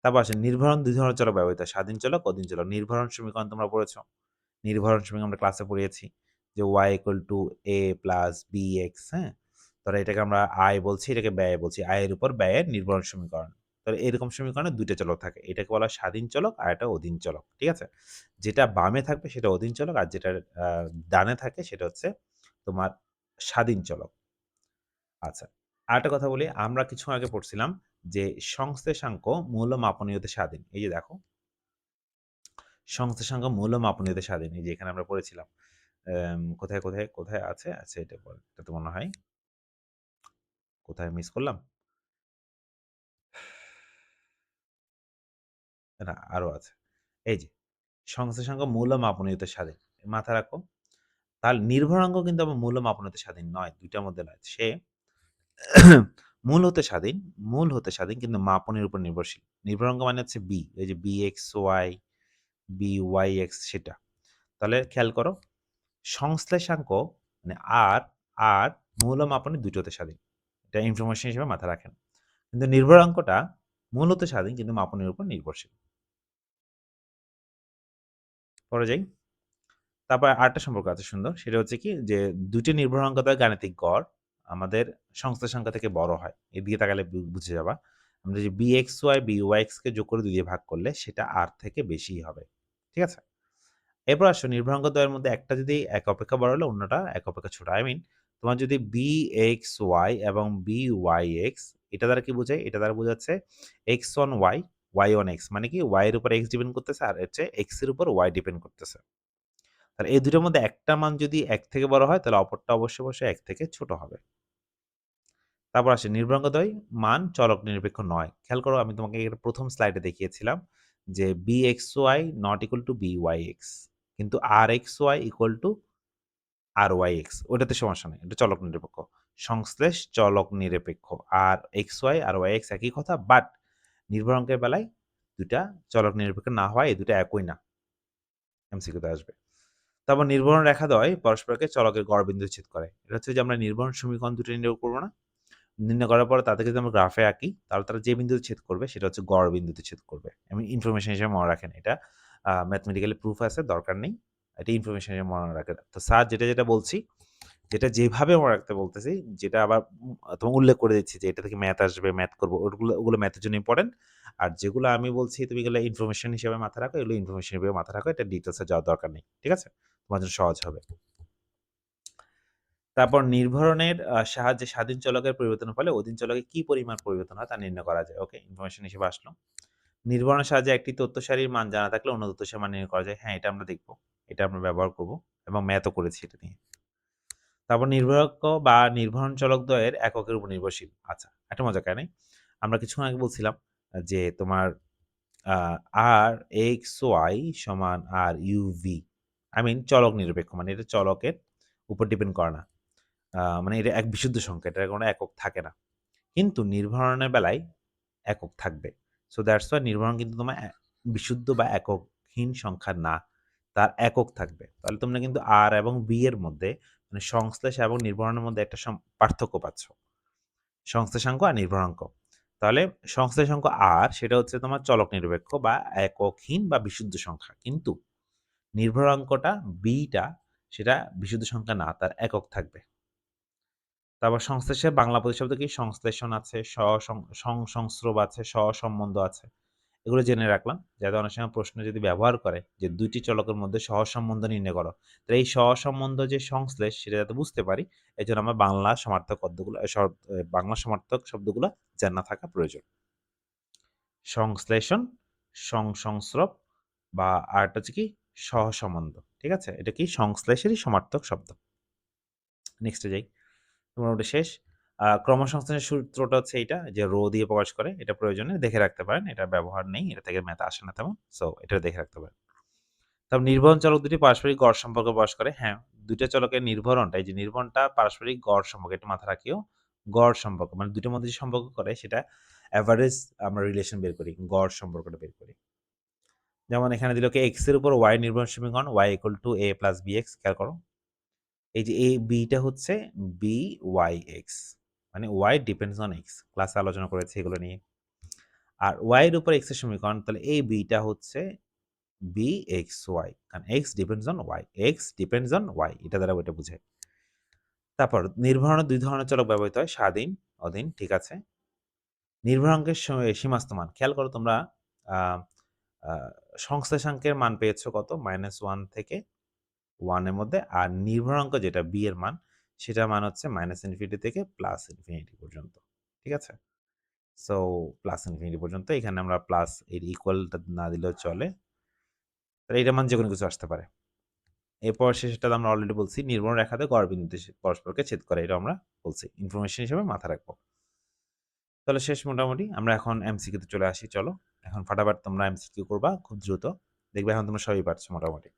A: তারপর আসে নির্ভরণ ২ ধরনের চলক ব্যবহৃত হয়, স্বাধীন চলক, অধীন চলক। নির্ভরণ সমীকরণ তোমরা পড়েছো। নির্ভরণ সমীকরণ আমরা ক্লাসে পড়িয়েছি যে y a + bx, হ্যাঁ? তাহলে এটাকে আমরা আয় বলছি, এটাকে ব্যয় বলছি। আয়ের উপর ব্যয়ের নির্ভরণ সমীকরণ। তাহলে এরকম সমীকরণে ২ টা চলক থাকে। এটাকে বলা হয় স্বাধীন চলক আর এটা অধীন চলক। ঠিক আছে? যেটা বামে থাকবে সেটা অধীন চলক আর যেটা আ ডানে থাকে সেটা হচ্ছে তোমার স্বাধীন চলক। আচ্ছা। আরেকটা কথা বলি, আমরা কিছুক্ষণ আগে পড়ছিলাম যে সংশ্লেষাঙ্ক মৌল মাপনীয়তে স্বাধীন। এই যে দেখো, সংশ্লেষাঙ্ক মৌল মাপনীয়তে স্বাধীন। এই যে এখানে আমরা পড়েছিলাম। কোথায় আছে? আচ্ছা, এটা তো মনে হয় কোথায় মিস করলাম? না, আরো আছে। এই যে সংশ্লেষাঙ্ক মৌল মাপনীয়তে স্বাধীন। মাথায় রাখো। তাহলে নির্ভরাঙ্ক কিন্তু আবার মৌল মাপনীয়তে স্বাধীন নয়। ২ টার মধ্যে নয়। সে মূল হতে স্বাধীন, কিন্তু মাপনের উপর নির্ভরশীল। নির্ভরাঙ্ক মানে হচ্ছে b, এই যে bxy, byx সেটা। তাহলে খেয়াল করো, সংশ্লেষাঙ্ক মানে r, আর মৌল মাপনে দুটোতে স্বাধীন। এটা ইনফরমেশন হিসেবে মাথায় রাখেন। কিন্তু নির্ভরাঙ্কটা মূল হতে স্বাধীন কিন্তু মাপনের উপর নির্ভরশীল। পরে যাই। তারপর আরেকটা সম্পর্ক আছে সুন্দর। সেটা হচ্ছে কি যে ২ টি নির্ভরাঙ্ক দ্বয়ের গাণিতিক গড় আমাদের সংশ্লেষাঙ্ক থেকে বড় হয়। এদিকে তাকালে বুঝে যাবা। আমরা যে bxy, byx কে যোগ করে ২ দিয়ে ভাগ করলে সেটা r থেকে বেশিই হবে। ঠিক আছে? এরপর আসো নির্ভরাঙ্ক দ্বয়ের মধ্যে একটা যদি এক অপেক্ষা বড় হলে অন্যটা এক অপেক্ষা ছোট। আই মিন তোমার যদি bxy এবং byx, এটা দ্বারা কি বোঝায়? এটা দ্বারা বোঝাচ্ছে x on y, y on x, মানে কি y এর উপর x ডিপেন্ড করতেছে আর হচ্ছে x এর উপর y ডিপেন্ড করতেছে। তাহলে এই দুটোর মধ্যে একটা মান যদি ১ থেকে বড় হয় তাহলে অপরটা অবশ্যই ১ থেকে ছোট হবে। তারপর আসে নির্ভরাঙ্ক দ্বয় মান চলক নিরপেক্ষ নয়। খেয়াল করো, আমি তোমাকে এর ১ম স্লাইডে দেখিয়েছিলাম যে bxy not equal to byx, কিন্তু rxy equal to ryx, ওটাতে সমস্যা নেই। এটা চলক নিরপেক্ষ। সংশ্লেষ চলক নিরপেক্ষ। আর xy আর yx একই কথা, বাট নির্ভরাঙ্কের বেলায় ২ টা চলক নিরপেক্ষ না হওয়ায় এই ২ টা একই না। এমসিকিউতে আসবে। তারপর নির্ভরণ রেখাদ্বয় পরস্পরকে চলকের গড়বিন্দু ছেদ করে। এটা হচ্ছে যে আমরা নির্ভরণ সমীকরণ দুটো নির্ণয় করব না? নির্ণয় করার পরে তাদেরকে যদি আমরা গ্রাফে আঁকি তাহলে তারা যে বিন্দুতে ছেদ করবে সেটা হচ্ছে গড় বিন্দুতে ছেদ করবে। আমি ইনফরমেশন হিসেবে মনে রাখেন। এটা ম্যাথমেটিক্যালি প্রুফ আছে, দরকার নেই। এটা ইনফরমেশন হিসেবে মনে রাখেন। তো স্যার যেটা বলছি, যেটা যেভাবে মনে রাখতে বলতেছি, যেটা আবার তোমাকে উল্লেখ করে দিচ্ছি যে এটা থেকে ম্যাথ আসবে, ম্যাথ করব, ওগুলো ম্যাথের জন্য ইম্পোর্টেন্ট। আর যেগুলো আমি বলছি তুমি এগুলো ইনফরমেশন হিসেবে মাথায় রাখো, এগুলো ইনফরমেশন হিসেবে মাথায় রাখো। এটা ডিটেইলসে যাওয়ার দরকার নেই। ঠিক আছে? তোমার জন্য সহজ হবে। তারপর নির্ভরণের সাহায্যে স্বাধীন চলকের পরিবর্তনের ফলে অধীন চলকে কি পরিমাণ পরিবর্তন হয় তা নির্ণয় করা যায়। ওকে, ইনফরমেশন হিসেবে আসলো। নির্ভরণের সাহায্যে একটি তথ্য সারির মান জানা থাকলে অন্য তথ্য সারির মান নির্ণয় করা যায়। হ্যাঁ, এটা আমরা দেখব। এটা আমরা ব্যবহার করব এবং ম্যাথও করেছি এটা নিয়ে। তারপর নির্ভরক বা নির্ভরণ চলক দ্বয়ের এককের উপর নির্ভরশীল। আচ্ছা, একটা মজার কাহিনী। আমরা কিছুক্ষণ আগে বলছিলাম যে তোমার আ rxy সমান ruv। I mean চলক নিরপেক্ষ। মানে এটা চলকের উপর ডিপেন্ড করে না। মানে এটা এক বিশুদ্ধ সংখ্যা। এটার কোনো একক থাকে না। কিন্তু নির্ভরণের বেলায় একক থাকবে। সো দ্যাটস ওয়াই নির্ভরণ কিন্তু তোমার বিশুদ্ধ বা এককহীন সংখ্যা না। তার একক থাকবে। তাহলে তোমরা কিন্তু আর এবং বি এর মধ্যে মানে সংশ্লেষ এবং নির্ভরণের মধ্যে একটা পার্থক্য পাচ্ছ। সংশ্লেষাঙ্ক আর নির্ভরাঙ্ক। তাহলে সংশ্লেষাঙ্ক আর সেটা হচ্ছে তোমার চলক নিরপেক্ষ বা এককহীন বা বিশুদ্ধ সংখ্যা। কিন্তু নির্ভরাঙ্কটা বিটা সেটা বিশুদ্ধ সংখ্যা না, তার একক থাকবে। তারপর সংশ্লেষের বাংলা প্রতিশব্দ কি? সংশ্লেষণ আছে, সংস্রব আছে, সহসম্বন্ধ আছে। এগুলো জেনে রাখলাম যাতে অনেক সময় প্রশ্নে যদি ব্যবহার করে যে ২ টি চলকের মধ্যে সহসম্বন্ধ নির্ণয় করো। তো এই সহসম্বন্ধ যে সংশ্লেষ সেটা যাতে বুঝতে পারি, এজন্য আমরা বাংলা সমার্থক পদগুলো বাংলা সমার্থক শব্দগুলো জানা থাকা প্রয়োজন। সংশ্লেষণ, সংস্রব বা আরেকটা হচ্ছে কি সহসম্বন্ধ। ঠিক আছে? এটা কি সংশ্লেষেরই সমার্থক শব্দ। নেক্সটে যাই। মোটামুটি শেষ। ক্রমসংস্থানের সূত্রটা হচ্ছে এইটা যে রো দিয়ে প্রকাশ করে। এটা প্রয়োজনে দেখে রাখতে পারেন। এটার ব্যবহার নেই। এটা থেকে ম্যাথ আসে না তেমন। সো এটা দেখে রাখতে পারেন। তারপর নির্ভরণ চলক দুটি পারস্পরিক গড় সম্পর্ক প্রকাশ করে। হ্যাঁ, ২ টা চলকের নির্ভরণটা, এই যে নির্ভরণটা পারস্পরিক গড় সম্পর্ক, এটা মাথায় রাখিও। গড় সম্পর্ক মানে ২ টার মধ্যে যে সম্পর্ক করে সেটা এভারেজ আমরা রিলেশন বের করি। গড় সম্পর্কটা বের করি। যেমন এখানে দিল কি x এর উপর y নির্ভরণ সমীকরণ y = a + bx, খেয়াল করো। এই যে এই বিটা হচ্ছে বি ওয়াই এক্স, মানে ওয়াই ডিপেন্ডস অন এক্স, ক্লাসে আলোচনা করেছি এগুলো নিয়ে। আর ওয়াই এর উপর এক্স এর সমীকরণ, তাহলে এই বিটা হচ্ছে বি এক্স ওয়াই, কারণ x depends on y, x depends on y, এটা দ্বারা ওইটা বুঝায়। তারপর নির্ভরণ দুই ধরনের চলক ব্যবহৃত হয়, স্বাধীন, অধীন, ঠিক আছে। নির্ভরাঙ্কের সীমাস্ত মান, খেয়াল করো তোমরা সংশ্লেষাঙ্কের মান পেয়েছো কত, -1 থেকে 1 এর মধ্যে, আর নির্ভরাঙ্ক যেটা বি এর মান, সেটা মান হচ্ছে -ইনফিনিটি থেকে +ইনফিনিটি পর্যন্ত, ঠিক আছে। সো +ইনফিনিটি পর্যন্ত, এখানে আমরা প্লাস এর ইকুয়ালটা না দিলেও চলে, তাহলে এটার মান যে কোনো কিছু আসতে পারে। এরপর শেষেরটা আমরা অলরেডি বলছি, নির্ভর রেখাতে গড়বিন্দুতে পরস্পরকে ছেদ করে, এটা আমরা বলছি, ইনফরমেশন হিসেবে মাথায় রাখবো। তাহলে শেষ মোটামুটি, আমরা এখন এমসিকিউতে চলে আসি। চলো এখন ফাটাফাট তোমরা এমসিকিউ করবা খুব দ্রুত, দেখবে এখন তোমরা সবই পারছো মোটামুটি।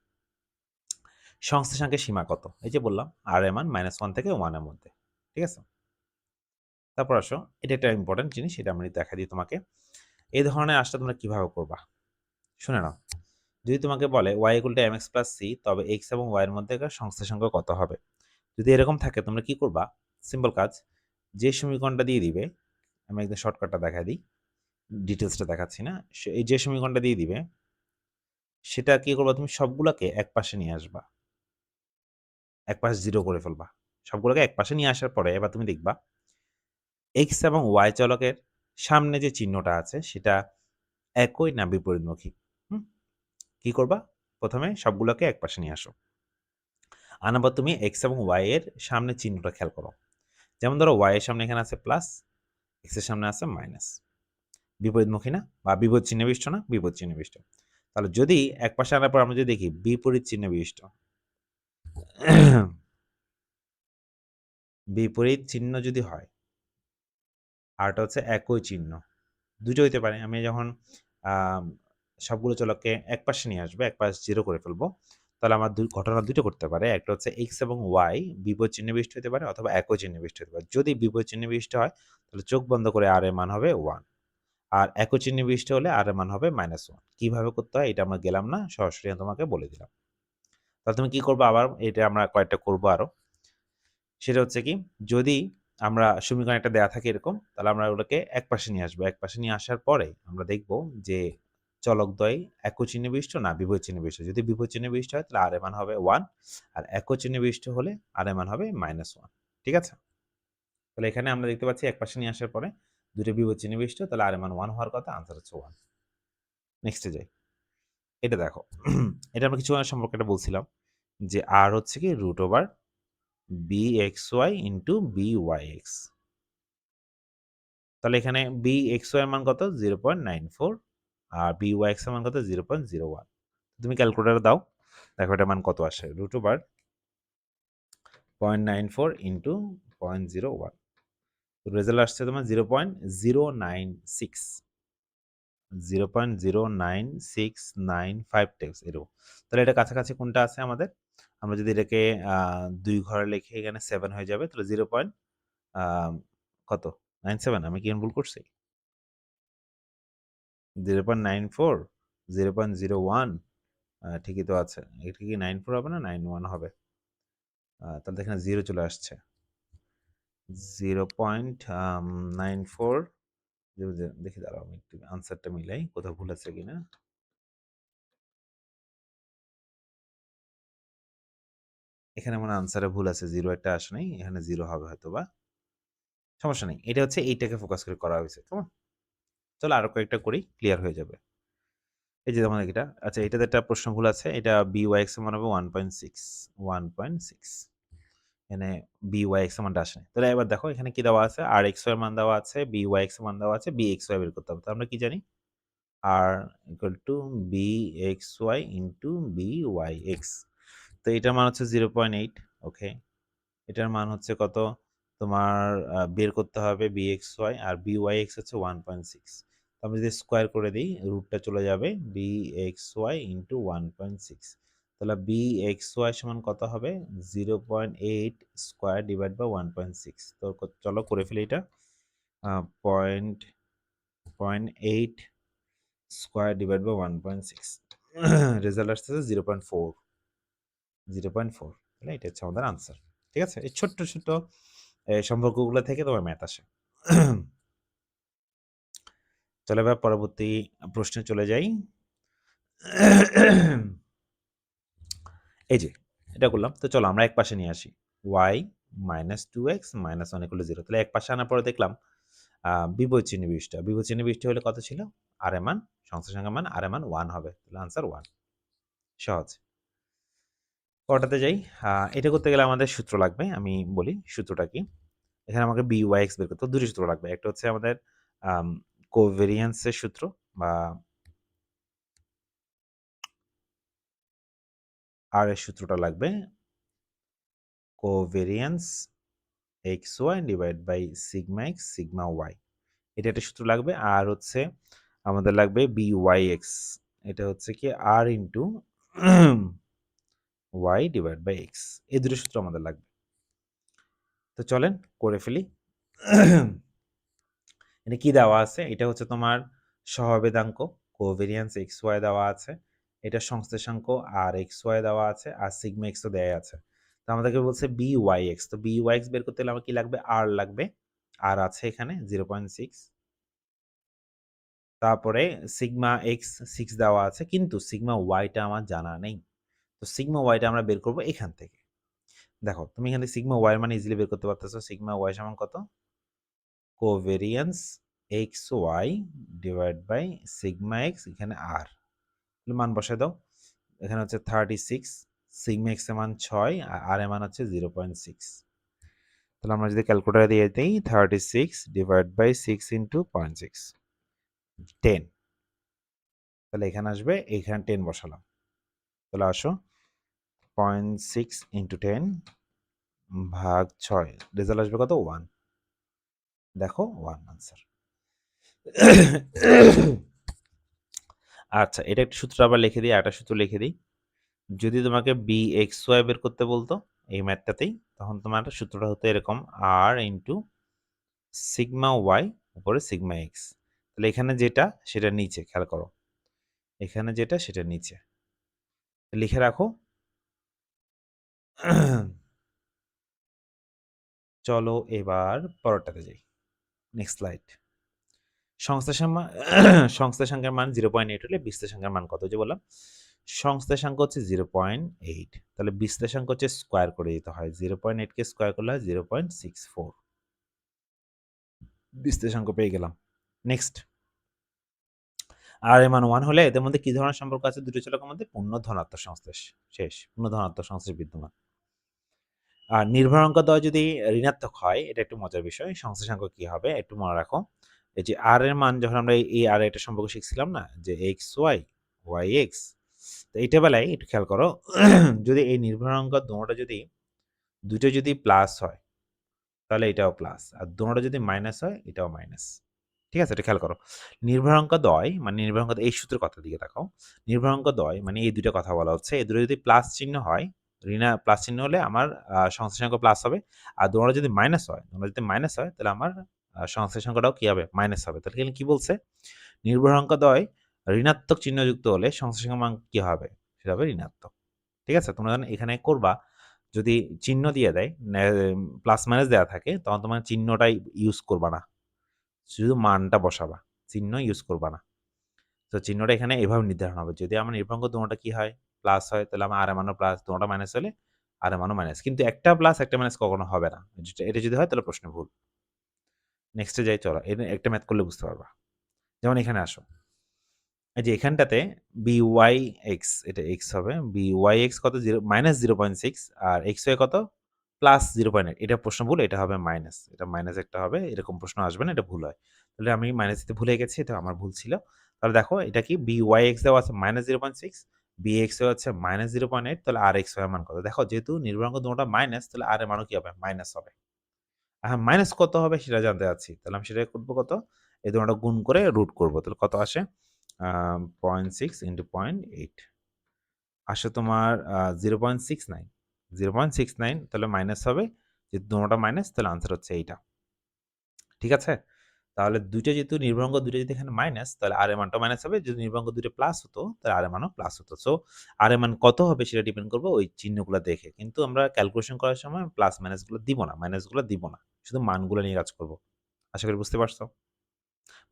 A: সংশ্লেষাঙ্কের সীমা কত, এই যে বললাম আর এর মান -1 থেকে 1 এর মধ্যে, ঠিক আছে। তারপর আসো, এটা একটা ইম্পর্টেন্ট জিনিস, এটা আমি দেখা দিই তোমাকে। এই ধরনের আসলে তোমরা কিভাবে করবা শুনে নাও। যদি তোমাকে বলে y = mx + c, তবে x এবং y এর মধ্যে সংশ্লেষাঙ্ক কত হবে, যদি এরকম থাকে তোমরা কি করবা, সিম্পল কাজ, যে সমীকরণটা দিয়ে দিবে, আমি একদম শর্টকাটটা দেখা দিই, ডিটেলসটা দেখাচ্ছি না, এই যে সমীকরণটা দিয়ে দিবে, সেটা কি করবা, তুমি সবগুলোকে এক পাশে নিয়ে আসবা, এক পাশ 0 করে ফেলবা। সবগুলোকে এক পাশে নিয়ে আসার পরে এবার তুমি দেখবা x এবং y চলকের সামনে যে চিহ্নটা আছে সেটা একই না বিপরীতমুখী। কি করবা, প্রথমে সবগুলোকে এক পাশে নিয়ে আসো, আনার পর তুমি x এবং y এর সামনে চিহ্নটা খেয়াল করো। যেমন ধরো y এর সামনে এখানে আছে প্লাস, x এর সামনে আছে মাইনাস, বিপরীতমুখী না, বা বিপরীত চিহ্ন বিশিষ্ট না, বিপরীত চিহ্ন বিশিষ্ট। তাহলে যদি এক পাশে আনার পর আমরা যদি দেখি বিপরীত চিহ্ন বিশিষ্ট, বিপরীত চিহ্ন যদি হয়, আরটা হচ্ছে একই চিহ্ন, দুটো হইতে পারে। আমি যখন সবগুলো চলককে এক পাশে নিয়ে আসবো, এক পাশ 0 করে ফেলবো, তাহলে আমার ঘটনা দুটো করতে পারে, একটা হচ্ছে x এবং y বিপরীত চিহ্ন বিশিষ্ট হতে পারে, অথবা একই চিহ্ন বিশিষ্ট হতে পারে। যদি বিপরীত চিহ্ন বিশিষ্ট হয় তাহলে চোখ বন্ধ করে r এর মান হবে 1, আর একই চিহ্ন বিশিষ্ট হলে r এর মান হবে -1। কিভাবে করতে হয় এটা আমরা গেলাম না, সরাসরি তোমাকে বলে দিলাম। তাহলে তুমি কি করবে, আবার এটা আমরা কয়েকটা করবো আরো। সেটা হচ্ছে কি, যদি আমরা সমীকরণ একটা দেয়া থাকে এরকম, তাহলে আমরা ওটাকে এক পাশে নিয়ে আসবো, এক পাশে নিয়ে আসার পরে আমরা দেখব যে চলকদ্বয় একই চিহ্ন বিশিষ্ট না বিপরীত চিহ্ন বিশিষ্ট। যদি বিপরীত চিহ্ন বিশিষ্ট হয় তাহলে r এর মান হবে 1, আর একই চিহ্ন বিশিষ্ট হলে r এর মান হবে -1, ঠিক আছে। তাহলে এখানে আমরা দেখতে পাচ্ছি এক পাশে নিয়ে আসার পরে দুটো বিপরীত চিহ্ন বিশিষ্ট, তাহলে r এর মান 1 হওয়ার কথা, আনসার হচ্ছে 1। নেক্সটে যাই, এটা দেখো, এটা আমরা কিছু সম্পর্কে একটা বলছিলাম যে r হচ্ছে কি √bxy ইন্টু byx। তাহলে এখানে bxy এর মান কত, 0.94, আর byx এর মান কত, 0.01। তুমি ক্যালকুলেটর দাও, দেখো এটার মান কত আসে, √0.94 ইন্টু 0.01, রেজাল্ট আসছে তোমার 0.096, 0.09695 টাইমস এরকম। তাহলে এটা কাছাকাছি কোনটা আছে আমাদের, আমরা যদি এটাকে 2 ঘরে লিখে এখানে 7 হয়ে যাবে, তাহলে 0. কত 97, আমি কি ভুল করছি, 0.94, 0.01, ঠিকই তো আছে। এটা কি 94 হবে না 91 হবে, তাহলে এখানে 0 চলে আসছে, 0.94। দেখি দাঁড়াও, আমি একটু আনসারটা মিলাই, কোথাও ভুল আছে কিনা। এখানে মনে আনসারে ভুল আছে, 0 একটা আসে নাই, এখানে 0 হবে হয়তো বা, সমস্যা নেই। এটা হচ্ছে এইটাকে ফোকাস করে করা হয়েছে, কেমন। চলো আরো কয়েকটা করি, ক্লিয়ার হয়ে যাবে। এই যে যেমন এটা, আচ্ছা এটাতে একটা প্রশ্ন ভুল আছে, এটা byx এর মান হবে 1.6, 1.6, এখানে byx এর মানটা আসে নাই। তাহলে এবার দেখো এখানে কি দেওয়া আছে, rxy এর মান দেওয়া আছে, byx এর মান দেওয়া আছে, bxy বের করতে হবে। তো আমরা কি জানি, r = bxy ইন্টু byx। তো এটার মান হচ্ছে 0.8, ওকে। এটার মান হচ্ছে কত তোমার, বের করতে হবে bxy, আর byx হচ্ছে 1.6। তো আমি যদি স্কোয়ার করে দিই, রুটটা চলে যাবে, bxy ইন্টু 1.6, তাহলে bxy সমান কত হবে, 0.8 স্কোয়ার ডিভাইড বাই 1.6। তো চলো করে ফেলি এটা, point 0.8 square divide by 1.6, result আসতেছে 0.4, 0.4। তাহলে এটা হচ্ছে আমাদের আনসার। ঠিক আছে? এই ছোট্ট, ছোট্ট সম্পর্কগুলো থেকে তোমার ম্যাথ আসে। চলো এবার পরবর্তী প্রশ্নে চলে যাই। এই যে এটা করলাম। তো চলো আমরা একপাশে নিয়ে আসি। y - 2x - 1 = 0। তাহলে একপাশে আনার পরে দেখলাম বিপরীত চিহ্ন বিশিষ্ট। বিপরীত চিহ্ন বিশিষ্ট হলে কত ছিল? r এর মান, সংশ্লিষ্ট সংখ্যার মান r এর মান 1 হবে। তাহলে আনসার 1। সহজ। পরেরটাতে যাই। এটা করতে গেলে আমাদের সূত্র লাগবে। আমি বলি সূত্রটা কি? এখানে আমাকে byx বের করতে হবে। ২ টি সূত্র লাগবে। একটা হচ্ছে আমাদের আম কোভেরিয়েন্স এর সূত্র বা r এর সূত্রটা লাগবে। Covariance xy divide by sigma x sigma y। এটা একটা সূত্র লাগবে। আর হচ্ছে আমাদের লাগবে byx। এটা হচ্ছে কি r into y divide by x। এই দুটো সূত্র আমাদের লাগবে। তো চলেন করে ফেলি। এটা কি দেওয়া আছে? এটা হচ্ছে তোমার সহবেদাঙ্ক কোভেরিয়েন্স xy দেওয়া আছে। এটা সংশ্লেষাঙ্ক আর xy দেওয়া আছে আর সিগমা x তো দেয়াই আছে। তো আমাদেরকে বলছে byx। তো byx বের করতে হলে আমার কি লাগবে? r লাগবে। r আছে এখানে 0.6। তারপরে সিগমা x 6 দেওয়া আছে কিন্তু সিগমা y টা আমার জানা নেই। তো সিগমা y টা আমরা বের করব এখান থেকে। দেখো তুমি এখান থেকে সিগমা y এর মান ইজিলি বের করতে পারতেছো। সিগমা y সমান কত? Covariance xy divide by sigma x এখানে r। মান বসায় দাও। এখানে হচ্ছে 36, সিগমা x এর মান 6 আর r এর মান হচ্ছে 0.6। তাহলে আমরা যদি ক্যালকুলেটর দিয়ে দেই 36 ডিভাইড বাই 6 ইনটু 0.6 10। তাহলে এখানে আসবে, এখানে 10 বসালাম। তাহলে আসো 0.6 ইনটু 10 ভাগ 6। রেজাল্ট আসবে কত? 1। দেখো 1 আনসার। আচ্ছা, এটা একটা সূত্র আবার লিখে দিই, আরেকটা সূত্র লিখে দিই। যদি তোমাকে bxy বের করতে বলতো এই ম্যাথটাতেই, তখন তোমার সূত্রটা হতো এরকম r ইনটু সিগমা ওয়াই উপরে সিগমা এক্স। তাহলে এখানে যেটা সেটা নিচে, খেয়াল করো, এখানে যেটা সেটা নিচে লিখে রাখো। চলো এবার পরেরটাতে যাই। Next slide. সংশ্লেষাঙ্কের মান 0.8 হলে বিশ্লেষাঙ্কের মান কত? যে বললাম সংশ্লেষাঙ্ক হচ্ছে 0.8, তাহলে বিশ্লেষাঙ্ক হচ্ছে স্কোয়ার করে দিতে হয়। 0.8 কে স্কোয়ার করলে হয় 0.64। বিশ্লেষাঙ্ক পেয়ে গেলাম। নেক্সট, আর এর মান 1 হলে এদের মধ্যে কি ধরনের সম্পর্ক আছে? দুটো চলকের মধ্যে পূর্ণ ধনাত্মক সংশ্লেষ। শেষ, পূর্ণ ধনাত্মক সংশ্লেষ বিদ্যমান। আর নির্ভরাঙ্কদ্বয় যদি ঋণাত্মক হয়, এটা একটু মজার বিষয়। সংশ্লেষাঙ্ক কি হবে একটু মনে রাখো। এই যে আর এর মান যখন আমরা এই আর একটা সম্পর্ক শিখছিলাম না, যে এক্স ওয়াই ওয়াই এক্স, তো এইটা বেলায় একটু খেয়াল করো, যদি এই নির্ভরাঙ্ক দুটোটা যদি দুটো যদি প্লাস হয় তাহলে এটাও প্লাস, আর দুটোটা যদি মাইনাস হয় এটাও মাইনাস। ঠিক আছে, এটা খেয়াল করো। নির্ভরাঙ্ক দ্বয় মানে নির্ভরাঙ্ক, এই সূত্রের কথা দিকে তাকাও। নির্ভরাঙ্ক দ্বয় মানে এই দুটো কথা বলা হচ্ছে, এই দুটো যদি প্লাস চিহ্ন হয়, প্লাস চিহ্ন হলে আমার সংশ্লেষাঙ্ক প্লাস হবে। আর দুটো যদি মাইনাস হয়, দুটো যদি মাইনাস হয় তাহলে আমার সংশ্লেষাঙ্কটাও কি হবে? মাইনাস হবে। তাহলে কি বলছে? নির্ভরাঙ্ক দ্বয় ঋণাত্মক চিহ্নযুক্ত হলে সংশ্লেষাঙ্ক মান কি হবে? সেটা হবে ঋণাত্মক। ঠিক আছে, তোমরা যখন এখানে করবা, যদি চিহ্ন দিয়ে দেয়, প্লাস মাইনাস দেওয়া থাকে, তখন তোমার চিহ্নটাই ইউজ করবা না, শুধু মানটা বসাবা, চিহ্ন ইউজ করবা না। তো চিহ্নটা এখানে এভাবে নির্ধারণ হবে। যদি আমার নির্ভরাঙ্ক দুটোটা কি হয়? প্লাস হয়, তাহলে আমার আর এর মানও প্লাস, দুটোটা মাইনাস হলে আর এর মানও মাইনাস। কিন্তু একটা প্লাস একটা মাইনাস কখনো হবে না। এটা যদি হয় তাহলে প্রশ্ন ভুল। নেক্সটে যাই, চলো এটা একটা ম্যাথ করলে বুঝতে পারবা। যেমন এখানে আসো, এই যে এখানটাতে byx, এটা x হবে, byx কত? -0.6 আর xy কত? +0.8। এটা প্রশ্ন ভুল, এটা হবে মাইনাস, এটা মাইনাস একটা হবে, এরকম প্রশ্ন আসবে না, এটা ভুল হয়। তাহলে আমি মাইনাস দিতে ভুলে গেছি, এটা আমার ভুল ছিল। তাহলে দেখো এটা কি, byx দেওয়া আছে -0.6, bxy হচ্ছে -0.8, তাহলে আর xy এর মান কত? দেখো যেহেতু নির্ভরাঙ্ক দুটোটা মাইনাস, তাহলে আর এর মানও কি হবে? মাইনাস হবে। হ্যাঁ, মাইনাস কত হবে সেটা জানতে চাচ্ছি। তাহলে আমি সেটা করব কত? এই দুটোটা গুণ করে রুট করব। তাহলে কত আসে? 0.6 ইনটু 0.8 আসে তোমার 0.69। 0.69 তাহলে মাইনাস হবে। যেহেতু দুটোটা মাইনাস, তাহলে আনসার হচ্ছে এইটা। ঠিক আছে? তো তাহলে যেহেতু নির্ভরাঙ্ক যদি এখানে মাইনাস, তাহলে আর এর মানটাও মাইনাস হবে। যদি নির্ভরাঙ্ক প্লাস হতো, তাহলে আর এর মানও প্লাস হতো। সো আর এর মান কত হবে সেটা ডিপেন্ড করবে ওই চিহ্নগুলো দেখে। কিন্তু আমরা ক্যালকুলেশন করার সময় প্লাস মাইনাসগুলো দিব না, মাইনাসগুলো দিব না। শুধু মানগুলো নিয়ে কাজ করব। আশা করি বুঝতে পারছো?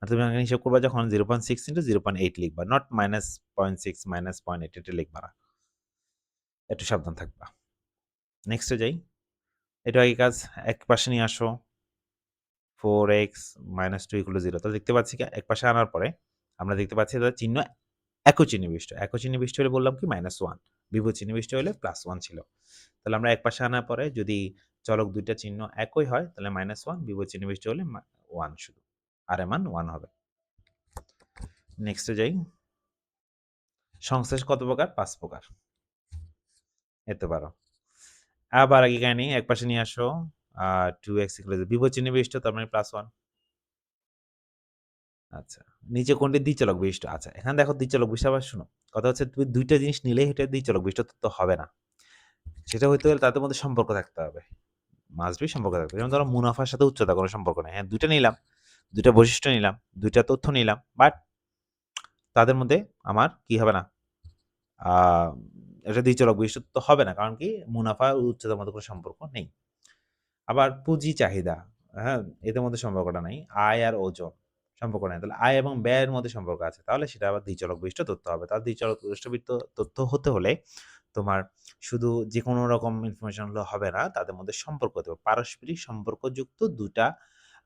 A: আর তুমি এখানে হিসাব করবা যখন 0.6 ইনটু 0.8 লিখবা, নট -0.6 -0.8 এটা লিখবা না। একটু সাবধান থাকবা। নেক্সটে যাই। এটা একই কাজ, একপাশে নিয়ে আসো। 4x - 2 = 0। তাহলে দেখতে পাচ্ছি কি একপাশে আনার পরে আমরা দেখতে পাচ্ছি তাদের চিহ্ন একই চিহ্নে বিশিষ্ট। একই চিহ্নে বিশিষ্ট হলে বললাম কি -1, বিপরীত চিহ্নে বিশিষ্ট হলে +1 ছিল। তাহলে আমরা একপাশে আনার পরে যদি চলক ২ টা চিহ্ন একই হয় তাহলে -1, বিপরীত চিহ্নে বিশিষ্ট হলে 1 শুধু। আর এর মান 1 হবে। নেক্সটে যাই। সংশ্লেষ কত প্রকার? ৫ প্রকার। এতে পারো। আবার আগের কাহিনী, একপাশে নিয়ে আসো। 2x = 0, বিপরীত চিহ্নে বিশিষ্ট তার মানে +1। আচ্ছা। নিচে কোনটি দ্বিচলক বিশিষ্ট? আচ্ছা, এখানে দেখো দ্বিচলক বিশিষ্ট, আবার শোনো। কথা হচ্ছে তুমি ২ টা জিনিস নিলেই এটা দ্বিচলক বিশিষ্ট তত্ত্ব হবে না। সেটা হইতে হলে তাদের মধ্যে সম্পর্ক থাকতে হবে। মাস্ট বি সম্পর্ক থাকতে হবে। যেমন ধরো মুনাফার সাথে উচ্চতার কোনো সম্পর্ক নেই। হ্যাঁ, ২ টা নিলাম, ২ টা বৈশিষ্ট্য নিলাম, ২ টা তথ্য নিলাম। বাট তাদের মধ্যে আমার কি হবে না? আ এটা দ্বিচলক বিশিষ্ট তত্ত্ব হবে না। কারণ কি? মুনাফা ও উচ্চতার মধ্যে কোনো সম্পর্ক নেই। আবার পুঁজি চাহিদা, হ্যাঁ? এদের মধ্যে সম্পর্কটা নাই। আয় আর ওজন সম্পর্ক নাই। তাহলে আয় এবং ব্যয়ের মধ্যে সম্পর্ক আছে। তাহলে সেটা আবার দ্বিচলক বিশিষ্ট তথ্য হবে। তাহলে দ্বিচলক বিশিষ্ট তথ্য হতে হলে তোমার শুধু যেকোনো রকম ইনফরমেশন হলে হবে না। তাদের মধ্যে সম্পর্ক হতে হবে। পারস্পরিক সম্পর্কযুক্ত ২ টা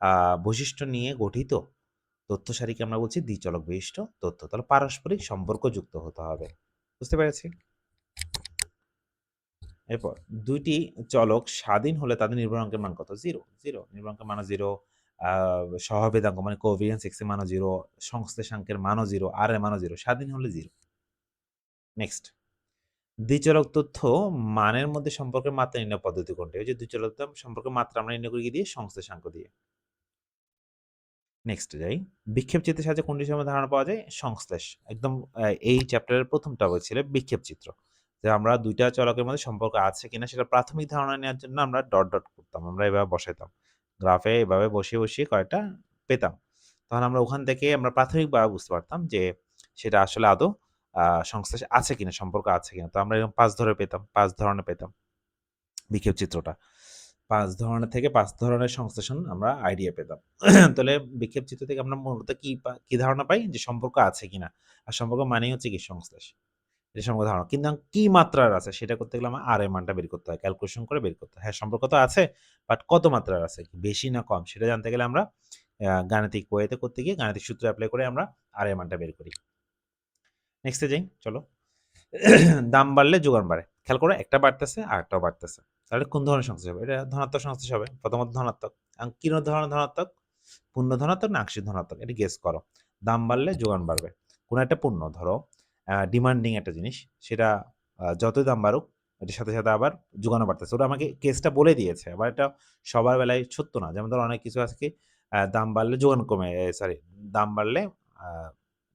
A: আ বৈশিষ্ট্য নিয়ে গঠিত তথ্য সারিকে আমরা বলছি দ্বিচলক বিশিষ্ট তথ্য। তাহলে পারস্পরিক সম্পর্কযুক্ত হতে হবে। বুঝতে পেরেছি? এরপর ২ টি চলক স্বাধীন হলে তাদের নির্ভরাঙ্কের মান কত? 0, 0 নির্ভরাঙ্কের মানও 0, আ সহভেদাঙ্ক মানে কোভেরিয়েন্স x এর মানও 0, সংশ্লেষাঙ্কের মানও 0, r এর মানও 0, স্বাধীন হলে 0। নেক্সট, দ্বিচলক তথ্য মানের মধ্যে সম্পর্কের মাত্রা নির্ণয় পদ্ধতি কোনটি? ওই যে দ্বিচলক সম্পর্কের মাত্রা আমরা নির্ণয় করি কি দিয়ে? সংশ্লেষাঙ্ক দিয়ে। নেক্সট যাই। বিক্ষেপ চিত্রের সাহায্যে কোনটির সম্বন্ধে ধারণা পাওয়া যায়? সংশ্লেষ। একদম এই চ্যাপ্টারের ১ম টপিক ছিল বিক্ষেপ চিত্র। যে আমরা ২ টা চলকের মধ্যে সম্পর্ক আছে কিনা সেটা প্রাথমিক ধারণা নেওয়ার জন্য আমরা ডট করতাম। আমরা এভাবে বসাইতাম। গ্রাফে এভাবে বসিয়ে কয়েকটা পেতাম। তখন আমরা ওখান থেকে আমরা প্রাথমিকভাবে বুঝতে পারতাম যে সেটা আসলে আদৌ আ সংশ্লেষ আছে কিনা, সম্পর্ক আছে কিনা। তো আমরা এরকম ৫ ধরে পেতাম, ৫ ধরনের পেতাম বিক্ষেপ চিত্রটা। ৫ ধরনের থেকে ৫ ধরনের সংশ্লেষণ আমরা আইডিয়া পেতাম। তাহলে বিক্ষেপ চিত্র থেকে আমরা মূলত কি ধারণা পাই? যে সম্পর্ক আছে কিনা। আর সম্পর্ক মানেই হচ্ছে কি? সংশ্লেষ। এটা সম্পর্কে ধারণা। কিন্তু কি মাত্রার আছে সেটা করতে গেলে আমার আর এর মানটা বের করতে হয়। ক্যালকুলেশন করে বের করতে হয়। হ্যাঁ, সম্পর্ক তো আছে, বাট কত মাত্রার আছে? বেশি না কম? সেটা জানতে গেলে আমরা গাণিতিক ওয়েতে করতে গিয়ে গাণিতিক সূত্র এপ্লাই করে আমরা আর এর মানটা বের করি। নেক্সট এ যাই, চলো। দাম বাড়লে যোগান বাড়ে। খেয়াল করো, একটা বাড়তেছে আরেকটাও বাড়তেছে। তাহলে কোন ধরনের সংশ্লেষ হবে? এটা ধনাত্মক সংশ্লেষ হবে। প্রথমত ধনাত্মক। কি ধরনের ধনাত্মক? পূর্ণ ধনাত্মক না আংশিক ধনাত্মক? এটা গেস করো। দাম বাড়লে যোগান বাড়বে। কোন একটা পণ্য ধরো ডিমান্ডিং একটা জিনিস, সেটা যতই দাম বাড়ুক এটার সাথে আবার যোগানও বাড়তেছে। ওরা আমাকে কেসটা বলে দিয়েছে। আবার এটা সবার বেলায় সত্য না। যেমন ধরো অনেক কিছু আছে কি দাম বাড়লে যোগান কমে, সরি, দাম বাড়লে আ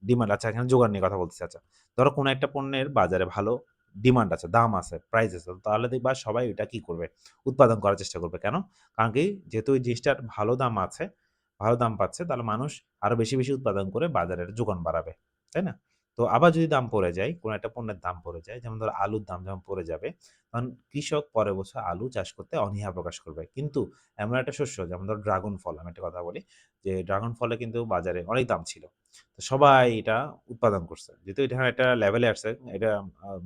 A: ডিমান্ড, আচ্ছা এখানে যোগান নিয়ে কথা বলতেছি। আচ্ছা। ধরো কোনো একটা পণ্যের বাজারে ভালো ডিমান্ড আছে, দাম আছে, প্রাইস আছে। তাহলে দেখবা সবাই ওইটা কি করবে? উৎপাদন করার চেষ্টা করবে। কেন? কারণ কি? যেহেতু ওই জিনিসটার ভালো দাম আছে, ভালো দাম পাচ্ছে, তাহলে মানুষ আরো বেশি উৎপাদন করে বাজারের যোগান বাড়াবে। তাই না? তো আবার যদি দাম পড়ে যায়, কোনো একটা পণ্যের দাম পড়ে যায়, যেমন ধরো আলুর দাম যখন পড়ে যাবে, তখন কৃষক পরের বছর আলু চাষ করতে অনীহা প্রকাশ করবে। কিন্তু এমন একটা শস্য যেমন ধরো ড্রাগন ফল, আমি একটা কথা বলি যে ড্রাগন ফলে কিন্তু বাজারে অনেক দাম ছিল। তো সবাই এটা উৎপাদন করছে। যেহেতু এটা একটা লেভেলে আসছে, এটা আম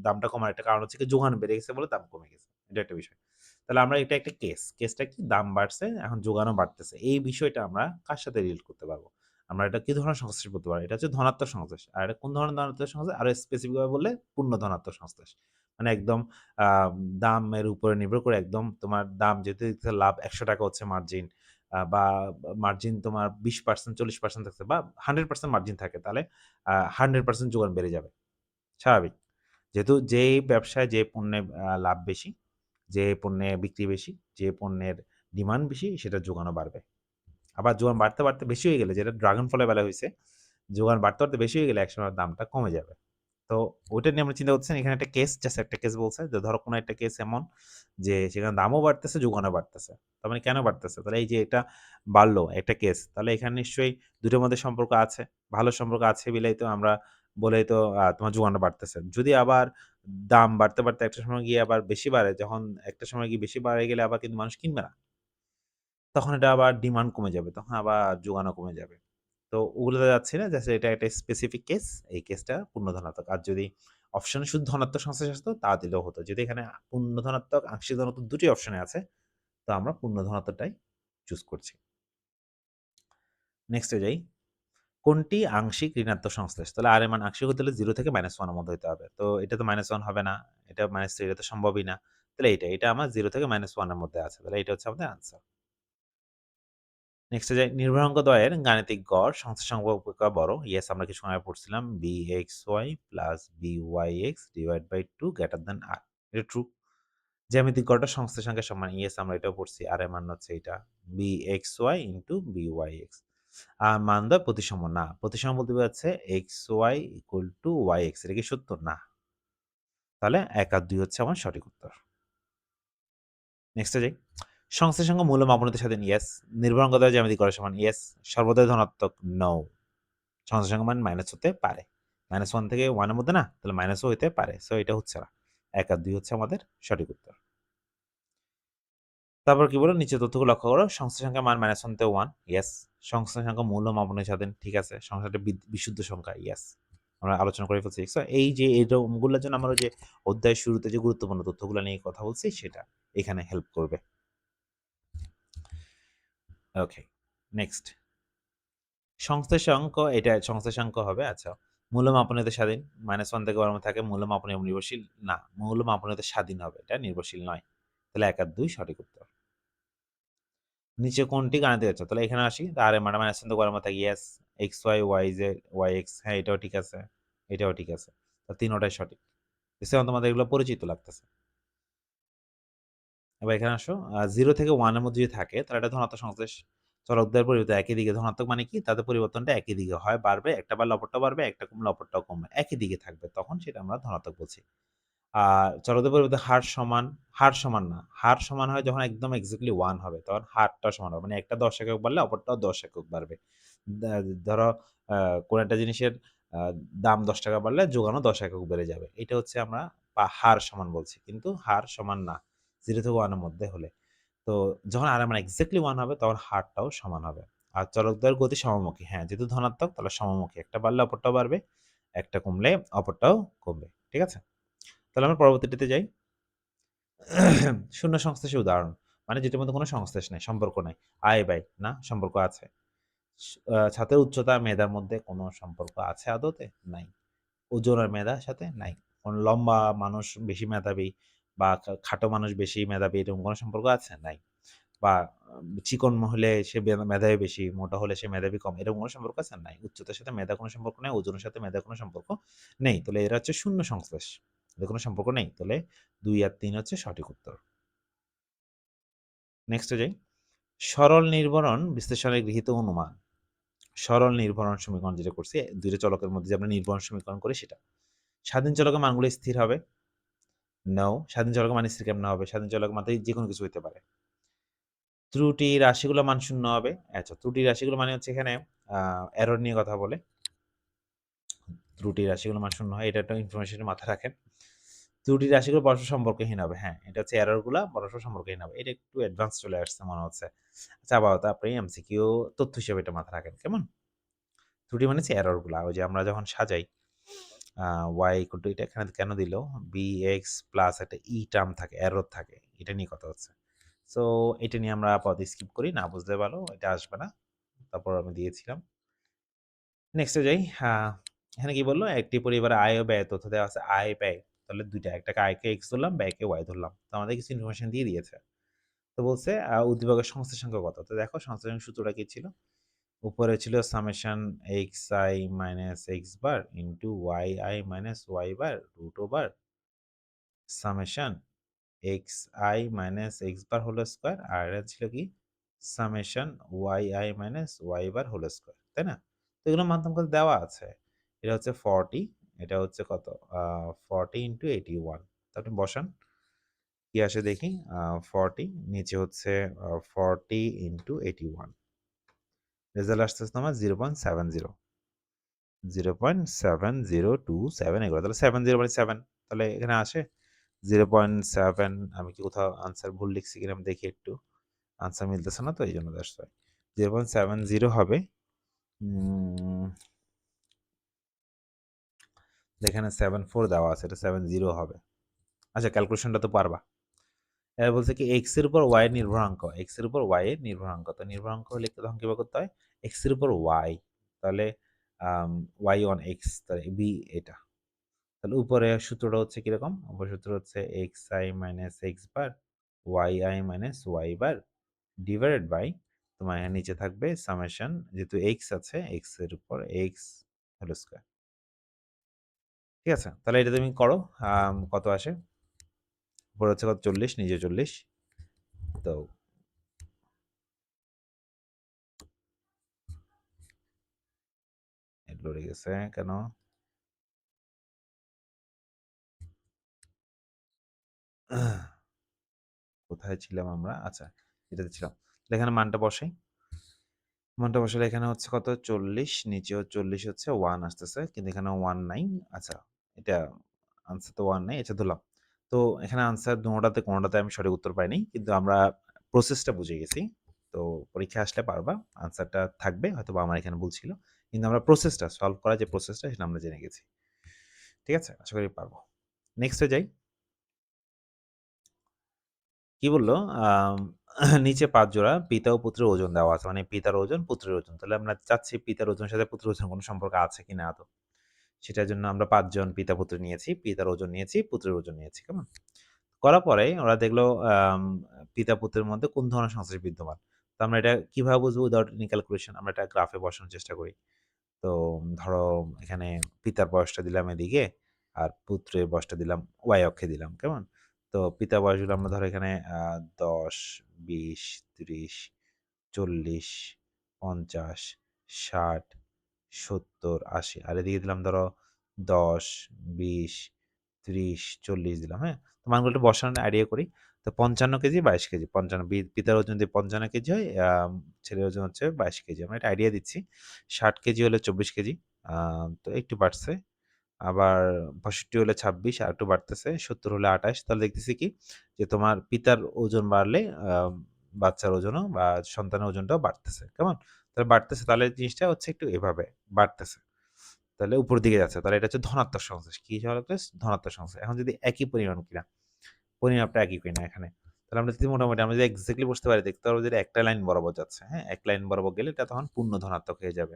A: দামটা কমার একটা কারণ হচ্ছে কি যোগান বেড়ে গেছে বলে দাম কমে গেছে। এটা একটা বিষয়। তাহলে আমরা এটা একটা কেস। কেসটা কি? দাম বাড়ছে, এখন যোগানও বাড়তেছে। এই বিষয়টা আমরা কার সাথে রিলেট করতে পারবো? আমরা এটা কি ধরনের সংশ্লেষ বলতে পারি? এটা হচ্ছে ধনাত্মক সংশ্লেষ। আর এটা কোন ধরনের ধনাত্মক সংশ্লেষ? আরো স্পেসিফিক ভাবে বললে পূর্ণ ধনাত্মক সংশ্লেষ। মানে একদম আ দামের উপরে নির্ভর করে একদম তোমার দাম যেতে লাভ ৳১০০ হচ্ছে মার্জিন, বা মার্জিন তোমার ২০% ৪০% থাকছে বা 100% মার্জিন থাকে, তাহলে 100% যোগান বেড়ে যাবে। স্বাভাবিক। যেহেতু যেই ব্যবসায় যে পণ্যে লাভ বেশি, যে পণ্যে বিক্রি বেশি, যে পণ্যের ডিমান্ড বেশি, সেটার যোগানও বাড়বে। আবার যোগান বাড়তে বেশি হয়ে গেলে, যেটা ড্রাগন ফলের বেলায় হইছে, যোগান বাড়তে বেশি হয়ে গেলে একসময় দামটা কমে যাবে। তো ওইটা নিয়ে আমরা চিন্তা করতেছেন, এখানে একটা কেস, জাস্ট একটা কেস বলছে যে ধরো কোনো একটা কেস এমন যে সেখানে দামও বাড়তেছে, যোগানও বাড়তেছে। তার মানে কেন বাড়তেছে? তাহলে এই যে এটা বাড়লো একটা কেস, তাহলে এখানে নিশ্চয়ই ২ টার মধ্যে সম্পর্ক আছে। ভালো সম্পর্ক আছে বিলাই তো আমরা বলেই তো তোমার যোগানটা বাড়তেছে। যদি আবার দাম বাড়তে, বাড়তে একটা সময় গিয়ে আবার বেশি বাড়ে, যখন একটা সময় গিয়ে বেশি বাড়ে গেলে আবার কিন্তু মানুষ কিনবে না। তখন এটা আবার ডিমান্ড কমে যাবে। তখন আবার যোগানও কমে যাবে। তো ওগুলোতে যাচ্ছি না। জাস্ট এটা একটা স্পেসিফিক কেস। এই কেসটা পূর্ণ ধনাত্মক। আর যদি অপশনে শুধু ধনাত্মক সংশ্লেষ আসতো তা দিলেও হতো। যদি এখানে পূর্ণ ধনাত্মক, আংশিক ধনাত্মক দুটি অপশনে আছে, তো আমরা পূর্ণ ধনাত্মকটাই চুজ করছি। নেক্সটে যাই। কোনটি আংশিক ঋণাত্মক সংশ্লেষ? তাহলে আর এর মান আংশিক হতে হলে 0 থেকে -1 এর মধ্যে হইতে হবে। তো এটা তো -1 হবে না। এটা -3 এটা তো সম্ভবই না। তাহলে এটা আমার 0 থেকে -1 এর মধ্যে আছে। তাহলে এটা হচ্ছে আমাদের আনসার। নেক্সটে যাই। নির্ভরাঙ্ক দ্বয়ের গাণিতিক গড় সংশ্লেষ সম্পর্ক বড়। ইয়েস, আমরা কিছুক্ষণ আগে পড়ছিলাম bxy plus byx divide by 2 greater than r। এটা ট্রু। জ্যামিতিক গড়টা সংশ্লেষ সংখ্যার সমান। ইয়েস, আমরা এটাও পড়ছি। আর এর মান হচ্ছে এটা bxy ইনটু byx। আর মান দ্বয় প্রতিসম না। প্রতিসম বলতে বোঝাচ্ছে xy ইকুয়াল টু yx। এটা কি সত্য? না। তাহলে ১ আর ২ হচ্ছে আমার সঠিক উত্তর। নেক্সটে যাই। সংশ্লেষ সংখ্যা মূল্য মাপনীয়তার স্বাধীন। ইয়েস। নির্ভরাঙ্ক দ্বয় জ্যামিতিক গড়ের সমান। ইয়েস। সর্বদাই ধনাত্মক। নো। সংশ্লেষ সংখ্যা মান মাইনাস হতে পারে। -1 থেকে 1 এর মধ্যে না? তাহলে মাইনাসও হইতে পারে। সো এটা হচ্ছে না। ১ আর ২ হচ্ছে আমাদের সঠিক উত্তর। তারপর কি বলল? নিচের তথ্যগুলো লক্ষ্য করো। সংশ্লেষ সংখ্যার মান -1 থেকে 1। ইয়েস। সংশ্লেষ সংখ্যা মূল্য মাপনের স্বাধীন। ঠিক আছে। সংখ্যাটা বিশুদ্ধ সংখ্যা। ইয়েস। আমরা আলোচনা করে ফেলছি। সো এই যে এরকমগুলোর জন্য আমরা ওই যে অধ্যায়ের শুরুতে যে গুরুত্বপূর্ণ তথ্যগুলো নিয়ে কথা বলছি সেটা এখানে হেল্প করবে। ওকে। নেক্সট। সংশ্লেষাঙ্ক, এটা সংশ্লেষাঙ্ক হবে। আচ্ছা। মূল্য মাপনীয়তা স্বাধীন। -1 থেকে 1 এর মধ্যে থাকে। মূল্য মাপনীয় নির্ভরশীল না। মূল্য মাপনীয়তা স্বাধীন হবে। এটা নির্ভরশীল নয়। তাহলে ১ আর ২ সঠিক উত্তর। নিচে কোনটি গাণিতিক আছে? তাহলে এখানে আসি। আর এর মানে -1 থেকে 1 এর মধ্যে থাকে। ইয়েস। xy, yz, yx, হ্যাঁ, এটাও ঠিক আছে। এটাও ঠিক আছে। তো তিনোটাই সঠিক। দেখছো তোমাদের এগুলো পরিচিত লাগতেছে। এবার এখানে আসো। 0 থেকে 1 এর মধ্যে যদি থাকে তাহলে এটা ধনাত্মক সংশ্লেষ। চলকদ্বয়ের পরিবর্তন একই দিকে। ধনাত্মক মানে কি? তাদের পরিবর্তনটা একই দিকে হয়, বাড়বে। একটা বাড়লে অপরটাও বাড়বে, একটা কমলে অপরটাও কমবে। একই দিকে থাকবে। তখন সেটা আমরা ধনাত্মক বলছি। চলকদের পরিবর্তে হার সমান, হার সমান না। হার সমান হয় যখন একদম এক্সাক্টলি 1 হবে। তখন হারটা সমান হবে। মানে একটা ১০ একক বাড়লে অপরটাও ১০ একক বাড়বে। দা ধরো আ কোন একটা জিনিসের আ দাম ৳১০ বাড়লে যোগানও ১০ একক বেড়ে যাবে। এটা হচ্ছে আমরা হার সমান বলছি। কিন্তু হার সমান না। 0 থেকে 1 এর মধ্যে হলে। তো যখন আর মানে এক্সাক্টলি 1 হবে তখন হারটাও সমান হবে। আর চলকদ্বয়ের গতি সমমুখী। হ্যাঁ, যেহেতু ধনাত্মক তাহলে সমমুখী। একটা বাড়লে অপরটাও বাড়বে, একটা কমলে অপরটাও কমবে। ঠিক আছে? তাহলে আমরা পরবর্তীটাতে যাই। শূন্য সংশ্লেষের উদাহরণ। মানে যেটার মধ্যে কোনো সংশ্লেষ নাই, সম্পর্ক নাই। আয়, ব্যয় না, সম্পর্ক আছে। ছাত্রের উচ্চতা মেধার মধ্যে কোনো সম্পর্ক আছে আদতে? নাই। ওজন আর মেধার সাথে নাই। কোন লম্বা মানুষ বেশি মেধাবী বা খাটো মানুষ বেশি মেধাবী এরকম কোনো সম্পর্ক আছে? নাই। বা চিকন হলে সে মেধাবী বেশি, মোটা হলে সে মেধাবী কম, এরকম কোনো সম্পর্ক আছে? নাই। উচ্চতার সাথে মেধার কোনো সম্পর্ক নেই, ওজনের সাথে মেধার কোনো সম্পর্ক নেই। তাহলে এরা হচ্ছে শূন্য সংশ্লেষ। এদের কোনো সম্পর্ক নেই। তাহলে ২ আর ৩ হচ্ছে সঠিক উত্তর। নেক্সটে যাই। সরল নির্ভরণ বিশ্লেষণে গৃহীত অনুমান। সরল নির্ভরণ সমীকরণ যেটা করছি, ২ টা চলকের মধ্যে যে আমরা নির্ভরণ সমীকরণ করি সেটা। স্বাধীন চলকের মানগুলো স্থির হবে? নো। স্বাধীন চলকের মান স্থির কেমনে হবে? স্বাধীন চলকের মাত্রায় যেকোনো কিছু হইতে পারে। ত্রুটি রাশিগুলোর মান শূন্য হবে। আচ্ছা, ত্রুটি রাশিগুলো মানে হচ্ছে এখানে আ এরর নিয়ে কথা বলে। ত্রুটি রাশিগুলোর মান শূন্য হয়। এটা একটা ইনফরমেশন মাথায় রাখেন। ত্রুটি রাশিগুলো পরস্পর সম্পর্কহীন হবে। হ্যাঁ, এটা হচ্ছে এরর গুলা পরস্পর সম্পর্কহীন হবে। এটা একটু অ্যাডভান্স চলে আসছে মনে হচ্ছে। আচ্ছা, আপাতত আপনি এমসিকিউ তথ্য হিসেবে এটা মাথায় রাখেন। কেমন? ত্রুটি মানে হচ্ছে এরর গুলা। ওই যে আমরা যখন সাজাই আ y ইকুয়াল টু এটা এখানে কেন দিল? bx প্লাস একটা টার্ম থাকে, এরর থাকে। এটা নিয়ে কথা হচ্ছে। সো এটা নিয়ে আমরা আপাতত স্কিপ করি। না বুঝলে ভালো, এটা আসবে না। তারপর আমি দিয়েছিলাম। নেক্সটে যাই। এখানে কি বলল? একটি পরিবারে আয় ও ব্যয় তথ্য দেওয়া আছে। আয়, ব্যয়। তাহলে ২ টা। একটাকে আয়কে x ধরলাম, ব্যয়কে y ধরলাম। তো আমাদের কিছু ইনফরমেশন দিয়ে দিয়েছে। তো বলছে উদ্দীপকের সংশ্লেষ সংখ্যা কত? তো দেখো সংশ্লেষণ সূত্রটা কি ছিল? উপরে ছিল summation xi minus x bar into yi minus y bar root over summation xi minus x bar whole square, আর এটা ছিল কি সামেশন yi minus y bar whole square, তাই না? তো এগুলো মাধ্যম করে দেওয়া আছে। এটা হচ্ছে 40, এটা হচ্ছে কত 40 ইন্টু 81। তো আপনি বসান কি আসে দেখি 40 নিচে হচ্ছে 40 ইন্টু 81, রেজাল্ট আসতেছে তোমার 0.70, 0.7027 এগুলো, তাহলে 70 মানে 7, তাহলে এখানে আসে 0.7। আমি কি কোথাও আনসার ভুল লিখছি কিনা আমি দেখি একটু, আনসার মিলতেছে না তো এই জন্য দ্যাটস ওয়াই 0.70 হবে। এখানে 74 দেওয়া আছে, এটা 70 হবে। আচ্ছা ক্যালকুলেশনটা তো পারবা। এবার বলছে কি এক্স এর উপর ওয়াই এর নির্ভরাঙ্ক, এক্স এর উপর ওয়াই এর নির্ভরাঙ্ক, তো নির্ভরাঙ্ক লিখতে তখন কিভাবে করতে হয়, এক্স এর উপর ওয়াই, তাহলে ওয়াই অন এক্স, তাহলে বি এটা, তাহলে উপরে সূত্রটা হচ্ছে কিরকম, উপরে সূত্র হচ্ছে x i minus x bar y i minus y bar divided by তোমার এখানে নিচে থাকবে সামেশন, যেহেতু এক্স আছে এক্স এর উপর এক্স হোল স্কয়ার। ঠিক আছে, তাহলে এটা তুমি করো কত আসে, উপরে হচ্ছে কত 40, নিচে 40, তো লড়ে গেছে কেন, কোথায় ছিলাম আমরা, আচ্ছা এটাতে ছিলাম। এখানে মানটা বসাই, মানটা বসালে এখানে হচ্ছে কত 40, নিচেও 40 হচ্ছে 1 আসতেছে, কিন্তু এখানে 1 নাই। আচ্ছা এটা আনসার তো 1 নাই, আচ্ছা ধরলাম। তো এখানে আনসার দুটোটাতে কোনোটাতে আমি সঠিক উত্তর পাইনি, কিন্তু আমরা প্রসেসটা বুঝে গেছি। তো পরীক্ষা আসলে পারবা, আনসারটা থাকবে হয়তো বা আমার এখানে ভুল ছিল, কিন্তু আমরা প্রসেসটা সলভ করার যে প্রসেসটা সেটা আমরা জেনে গেছি। ঠিক আছে, আশা করি পারবো। নেক্সটে যাই। কি বললো আম নিচে ৫ জোড়া পিতা ও পুত্রের ওজন দেওয়া আছে। মানে পিতার ওজন, পুত্রের ওজন। তাহলে আমরা চাচ্ছি পিতার ওজনের সাথে পুত্রের ওজনের কোনো সম্পর্ক আছে কিনা আদৌ। সেটার জন্য আমরা ৫ জন পিতা-পুত্র নিয়েছি, পিতার ওজন নিয়েছি, পুত্রের ওজন নিয়েছি। কেমন? করার পরে ওরা দেখলো আম পিতা-পুত্রের মধ্যে কোন ধরনের সংশ্লেষ বিদ্যমান। তো আমরা এটা কিভাবে বুঝবো উইথআউট এনি ক্যালকুলেশন? আমরা এটা গ্রাফে বসানোর চেষ্টা করি। তো ধরো এখানে পিতার বয়সটা দিলাম এদিকে, আর পুত্রের বয়সটা দিলাম ওয়াই অক্ষে দিলাম, কেমন? তো পিতার বয়সগুলো আমরা ধরো এখানে ১০, ২০, ৩০, ৪০, ৫০, ৬০, ৭০, ৮০, আর এদিকে দিলাম ধরো ১০, ২০, ৩০, ৪০ দিলাম, হ্যাঁ? তো মানগুলো একটু বসানোর আইডিয়া করি। তো ৫৫ কেজি, ২২ কেজি, ৫৫ পিতার ওজন যদি ৫৫ কেজি হয়, ছেলের ওজন হচ্ছে ২২ কেজি। আমরা একটা আইডিয়া দিচ্ছি। ৬০ কেজি হলে ২৪ কেজি। আ তো একটু বাড়ছে। আবার ৬৫ হলে ২৬, আরেকটু বাড়তেছে। ৭০ হলে ২৮। তাহলে দেখতেছি কি যে তোমার পিতার ওজন বাড়লে বাচ্চার ওজনও বা সন্তানের ওজনটাও বাড়তেছে। কেমন? তাহলে বাড়তেছে, তাহলে জিনিসটা হচ্ছে একটু এভাবে বাড়তেছে। তাহলে উপরের দিকে যাচ্ছে। তাহলে এটা হচ্ছে ধনাত্মক সংশ্লেষ। কি সংশ্লেষ? ধনাত্মক সংশ্লেষ। এখন যদি একই পরিমাণ কিনা, পরিমাপটা একই কিনা এখানে। তাহলে আমরা যদি মোটামুটি আমরা যদি এক্সাক্টলি বুঝতে পারি, দেখতে পারবো যে এটা একটা লাইন বরাবর যাচ্ছে। হ্যাঁ? এক লাইন বরাবর গেলে এটা তখন পূর্ণ ধনাত্মক হয়ে যাবে।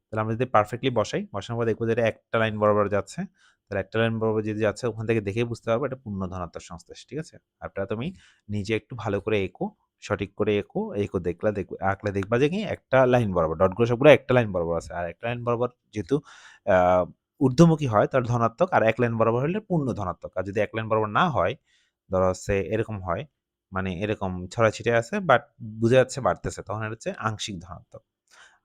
A: তাহলে আমরা যদি পারফেক্টলি বসাই, বসানোর পর দেখবো যে এটা একটা লাইন বরাবর যাচ্ছে। তাহলে একটা লাইন বরাবর যদি যাচ্ছে ওখান থেকে দেখেই বুঝতে পারবো এটা পূর্ণ ধনাত্মক সংশ্লেষ। ঠিক আছে? আপনারা তুমি নিজে একটু ভালো করে এঁকো, সঠিক করে এঁকো, আঁকলে দেখবা যে কি একটা লাইন বরাবর ডটগুলো সবগুলো একটা লাইন বরাবর আছে। আর একটা লাইন বরাবর যেহেতু আ ঊর্ধ্বমুখী হয় তাহলে ধনাত্মক, আর এক লাইন বরাবর হলে পূর্ণ ধনাত্মক। আর যদি এক লাইন বরাবর না হয়, ধরো হচ্ছে এরকম হয়, মানে এরকম ছড়াছিটে আছে বাট বুঝা যাচ্ছে বাড়তেছে, তখন এটা হচ্ছে আংশিক ধনাত্মক।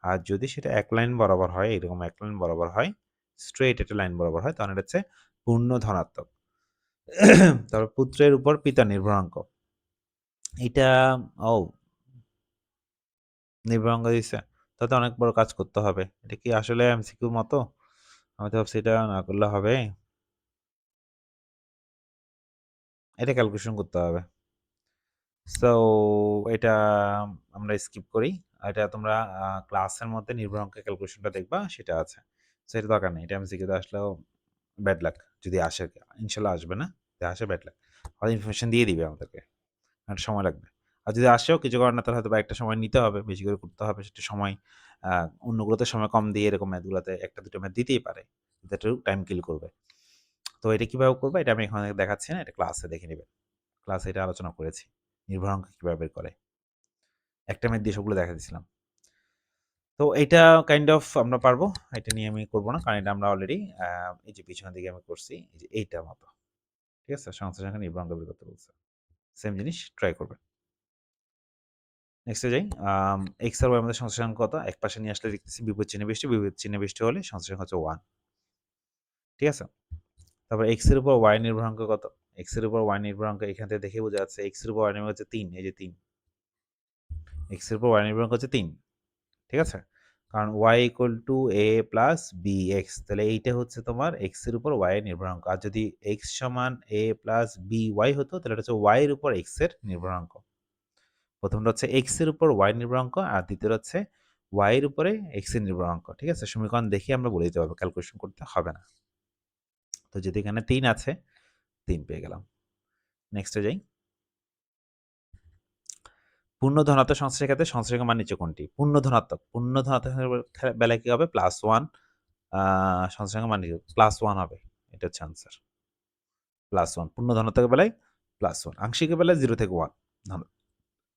A: আর যদি সেটা এক লাইন বরাবর হয়, এরকম এক লাইন বরাবর হয়, স্ট্রেইট একটা লাইন বরাবর হয়, তখন এটা হচ্ছে পূর্ণ ধনাত্মক। তারপর পুত্রের উপর পিতার নির্ভরাঙ্ক। এটা ও নির্ভরাঙ্ক দিছে। তাতে অনেক বড় কাজ করতে হবে। এটা কি আসলে এমসিকিউর মতো? আমি তো ভাবছি এটা না করলে হবে। এটা ক্যালকুলেশন করতে হবে। সো এটা আমরা স্কিপ করি। এটা তোমরা ক্লাসের মধ্যে নির্ভরাঙ্কের ক্যালকুলেশনটা দেখবা, সেটা আছে। সো এটা দরকার নেই। এটা এমসিকিউতে আসলেও ব্যাড লাক যদি আসে, ইনশাল্লাহ আসবে না। যদি আসে ব্যাড লাক। হয়তো ইনফরমেশন দিয়ে দিবে আমাদেরকে। একটা সময় লাগবে। আর যদি আসেও কিছু করার না, তাহলে হয়তোবা একটা সময় নিতে হবে, বেশি করে করতে হবে। সেটা সময় আ অন্যগুলোতে সময় কম দিয়ে এরকম ম্যাথগুলাতে ১ টা ২ টা ম্যাথ দিতেই পারে। এটা একটু টাইম কিল করবে। তো এটা কিভাবে করবে এটা আমি এখানে দেখাচ্ছি না। এটা ক্লাসে দেখে নিবেন। ক্লাসে এটা আলোচনা করেছি। নির্ভরাঙ্ক কিভাবে বের করে। একটা ম্যাথ দিয়ে সবগুলো দেখা দিছিলাম। তো এইটা কাইন্ড অফ আমরা পারবো। এটা নিয়ে আমি করব না। কারণ এটা আমরা অলরেডি এই যে পিছনের দিকে আমি করছি। এই যে এইটার মতো। ঠিক আছে? সংশ্লিষ্ট সংখ্যা নির্ভরাঙ্ক বের করতে বলছে। সেম জিনিস ট্রাই করবেন। নেক্সটে যাই। এক্স আর ওয়াই এর মধ্যে সংশ্লিষ্ট কত? একপাশে নিয়ে আসলে লিখতেছি বিপরীত চিহ্নে বৃষ্টি, বিপরীত চিহ্নে বৃষ্টি হলে সংশ্লিষ্ট হচ্ছে 1। ঠিক আছে? তারপর x এর উপর y নির্ভরাঙ্ক কত? x এর উপর y নির্ভরাঙ্ক এখান থেকে দেখে বোঝা যাচ্ছে x এর উপর y নির্ভরাঙ্ক হচ্ছে 3, এই যে 3। x এর উপর y নির্ভরাঙ্ক হচ্ছে 3, ঠিক আছে? কারণ y equal to a plus bx, তাহলে এইটা হচ্ছে তোমার x এর উপর y এর নির্ভরাঙ্ক। আর যদি x সমান a প্লাস by হতো তাহলে এটা হচ্ছে y এর উপর x এর নির্ভরাঙ্ক। প্রথমটা হচ্ছে x এর উপর y নির্ভরাঙ্ক আর দ্বিতীয়টা হচ্ছে y এর উপরে x এর নির্ভরাঙ্ক, ঠিক আছে? সমীকরণ দেখে আমরা বলে দিতে পারবো, ক্যালকুলেশন করতে হবে না। তো যদি এখানে 3 আছে, 3 পেয়ে গেলাম। নেক্সটে যাই। পূর্ণ ধনাত্মক সংশ্লেষের ক্ষেত্রে সংশ্লেষকের মান নিচে কোনটি? পূর্ণ ধনাত্মক বেলায় কি হবে? +1, সংশ্লেষকের মান নিচে +1 হবে। এটা হচ্ছে আনসার। +1 পূর্ণ ধনাত্মকের বেলায় +1, আংশিকের বেলায় 0 থেকে 1,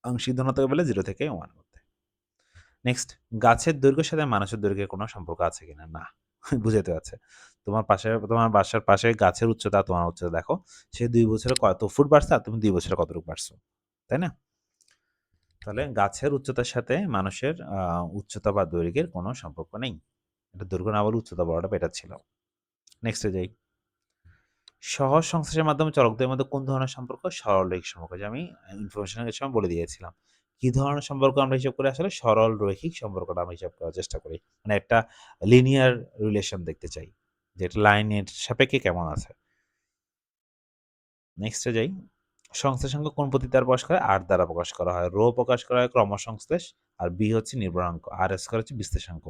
A: আংশিক ধনাত্মকের বেলায় 0 থেকে 1 মধ্যে। নেক্সট, গাছের দৈর্ঘ্যের সাথে মানুষের দৈর্ঘ্যের কোনো সম্পর্ক আছে কিনা? না। বুঝাইতে পারছে। তোমার বাসার পাশে গাছের উচ্চতা, তোমার উচ্চতা দেখো, সে 2 বছরে কত ফুট বাড়ছে আর তুমি 2 বছরে কতটুকু বাড়ছো, তাই না? তাহলে গাছের উচ্চতার সাথে মানুষের উচ্চতা বা দৈর্ঘ্যের কোনো সম্পর্ক নেই। এটা দৈর্ঘ্য না বলে উচ্চতা বলাটা বেটার ছিল। নেক্সটে যাই। সহজ সংশ্লেষের মাধ্যমে চলকদের মধ্যে কোন ধরনের সম্পর্ক? সরলরৈখিক সম্পর্ক, যে আমি ইনফরমেশনের সময় বলে দিয়েছিলাম। কি ধরনের সম্পর্ক আমরা হিসাব করে? আসলে সরল রৈখিক সম্পর্কটা আমরা হিসাব করার চেষ্টা করি। মানে একটা লিনিয়ার রিলেশন দেখতে চাই, যে একটা লাইনের সাপেক্ষে কেমন আছে। নেক্সটে যাই। সংশ্লেষাঙ্ক কোন পদ্ধতি দ্বারা প্রকাশ করা হয়? আর দ্বারা প্রকাশ করা হয়। রো প্রকাশ করা হয় ক্রমসংশ্লেষ, আর বি হচ্ছে নির্ভরাঙ্ক, আর স্কয়ার হচ্ছে বিশ্লেষাঙ্ক।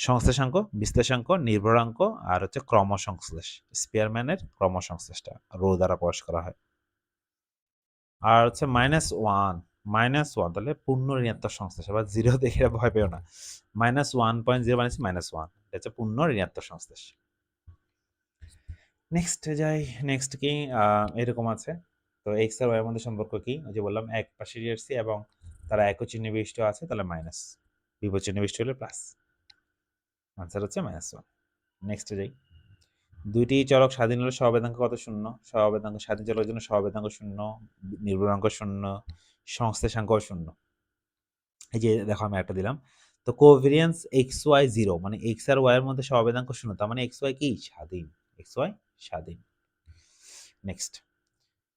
A: সংশ্লেষাঙ্ক, বিশ্লেষাঙ্ক, নির্ভরাঙ্ক আর হচ্ছে ক্রমসংশ্লেষ। স্পিয়ারম্যানের ক্রমসংশ্লেষটা রো দ্বারা প্রকাশ করা হয়। আর হচ্ছে -1, -1 তাহলে পূর্ণ ঋণাত্মক সংশ্লেষ। আবার 0 দেখে ভয় পেও না। -1.0 মানে হচ্ছে -1, এটা হচ্ছে পূর্ণ ঋণাত্মক সংশ্লেষ। নেক্সটে যাই। নেক্সট কি এরকম আছে। তো x আর y এর মধ্যে সম্পর্ক কি? ওই যে বললাম এক পাশে রেখেছি এবং তারা একই চিহ্নে বিশিষ্ট আছে, তাহলে মাইনাস। বিপরীত চিহ্নে বিশিষ্ট হলে প্লাস। আনসার হচ্ছে -1। নেক্সটে যাই। দুইটি চলক স্বাধীন হলে সহবেদাঙ্ক কত? 0। সহবেদাঙ্ক স্বাধীন চলকের জন্য সহবেদাঙ্ক 0, নির্ভরাঙ্ক 0, সংশ্লেষাঙ্কও 0। এই যে দেখো আমি একটা দিলাম। তো কোভেরিয়েন্স xy 0 মানে x আর y এর মধ্যে সহবেদাঙ্ক 0, তার মানে xy কি? স্বাধীন। xy স্বাধীন। নেক্সট,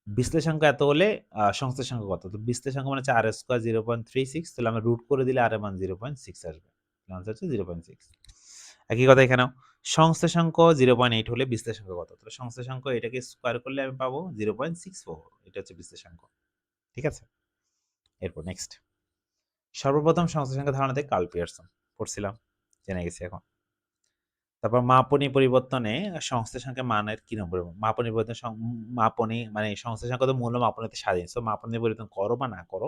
A: বিশ্লেষাঙ্ক এত হলে সংশ্লেষাঙ্ক কত? তো বিশ্লেষাঙ্ক মানে হচ্ছে r² 0.36, তাহলে আমরা রুট করে দিলে r এর মান 0.6 আসবে। আনসার হচ্ছে 0.6। একই কথা এখানেও। সংশ্লেষাঙ্ক 0.8 হলে বিশ্লেষাঙ্ক কত? তাহলে সংশ্লেষাঙ্ক এটাকে স্কয়ার করলে আমি পাবো 0.64, এটা হচ্ছে বিশ্লেষাঙ্ক। ঠিক আছে? এরপর নেক্সট। সর্বপ্রথম সংশ্লেষাঙ্ক ধারণা দেয় কার্ল পিয়ারসন। পড়ছিলাম, জেনে গেছি এখন। তারপর মাপনী পরিবর্তনে সংশ্লেষাঙ্কের মানের কি নম্বর? মাপনী পরিবর্তন মাপনী মানে সংশ্লেষাঙ্ক তো মূল মাপনীতে স্বাধীন। সো মাপনী পরিবর্তন করো বা না করো,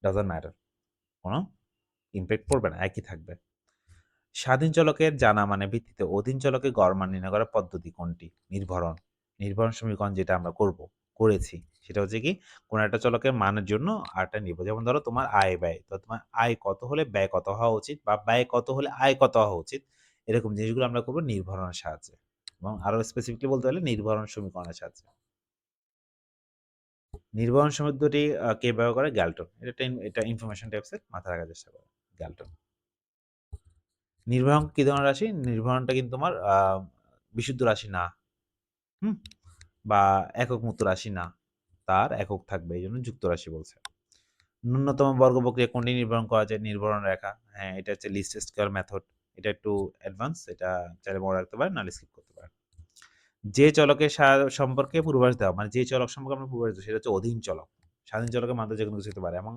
A: ডাজন্ট ম্যাটার, কোনো ইমপ্যাক্ট পড়বে না, একই থাকবে। স্বাধীন চলকের জানা মানে ভিত্তিতে অধীন চলকের গড় মান নির্ণয় করার পদ্ধতি কোনটি? নির্ভরণ। নির্ভরণ সমীকরণ যেটা আমরা করেছি সেটা হচ্ছে কি, কোন একটা চলকের মানের জন্য আরটা নিব। যেমন ধরো তোমার আয় ব্যয়, তো তোমার আয় কত হলে ব্যয় কত হওয়া উচিত, বা ব্যয় কত হলে আয় কত হওয়া উচিত, এরকম জিনিসগুলো আমরা করবো নির্ভরণের সাহায্যে, এবং আরো স্পেসিফিকলি বলতে হলে নির্ভরণ সমীকরণের সাহায্যে। নির্ভরণ শব্দটি কে ব্যবহার করে? গ্যালটন। এটা ইনফরমেশন টাইপসের, মাথায় রাখার চেষ্টা করো। গ্যালটন। নির্ভরাঙ্ক কি ধরনের রাশি? নির্ভরণটা কিন্তু তোমার বিশুদ্ধ রাশি না, হুম, বা একক মুক্ত রাশি না, তার একক থাকবে, এই জন্য যুক্ত রাশি বলছে। ন্যূনতম বর্গ প্রক্রিয়া কোনটি নির্ভরণ করা যায়? নির্ভরণ রেখা। হ্যাঁ, এটা হচ্ছে লিস্ট স্কয়ার মেথড। এটা একটু অ্যাডভান্স, এটা চাইলে মনে রাখতে পারেন, নাহলে স্কিপ করতে পারেন। যে চলকের সম্পর্কে পূর্বাভাস দেওয়া, মানে যে চলক সম্পর্কে আমরা পূর্বাভাস দিই সেটা হচ্ছে অধীন চলক। স্বাধীন চলকের মাধ্যমে যে কোনো কিছু হতে পারে, এবং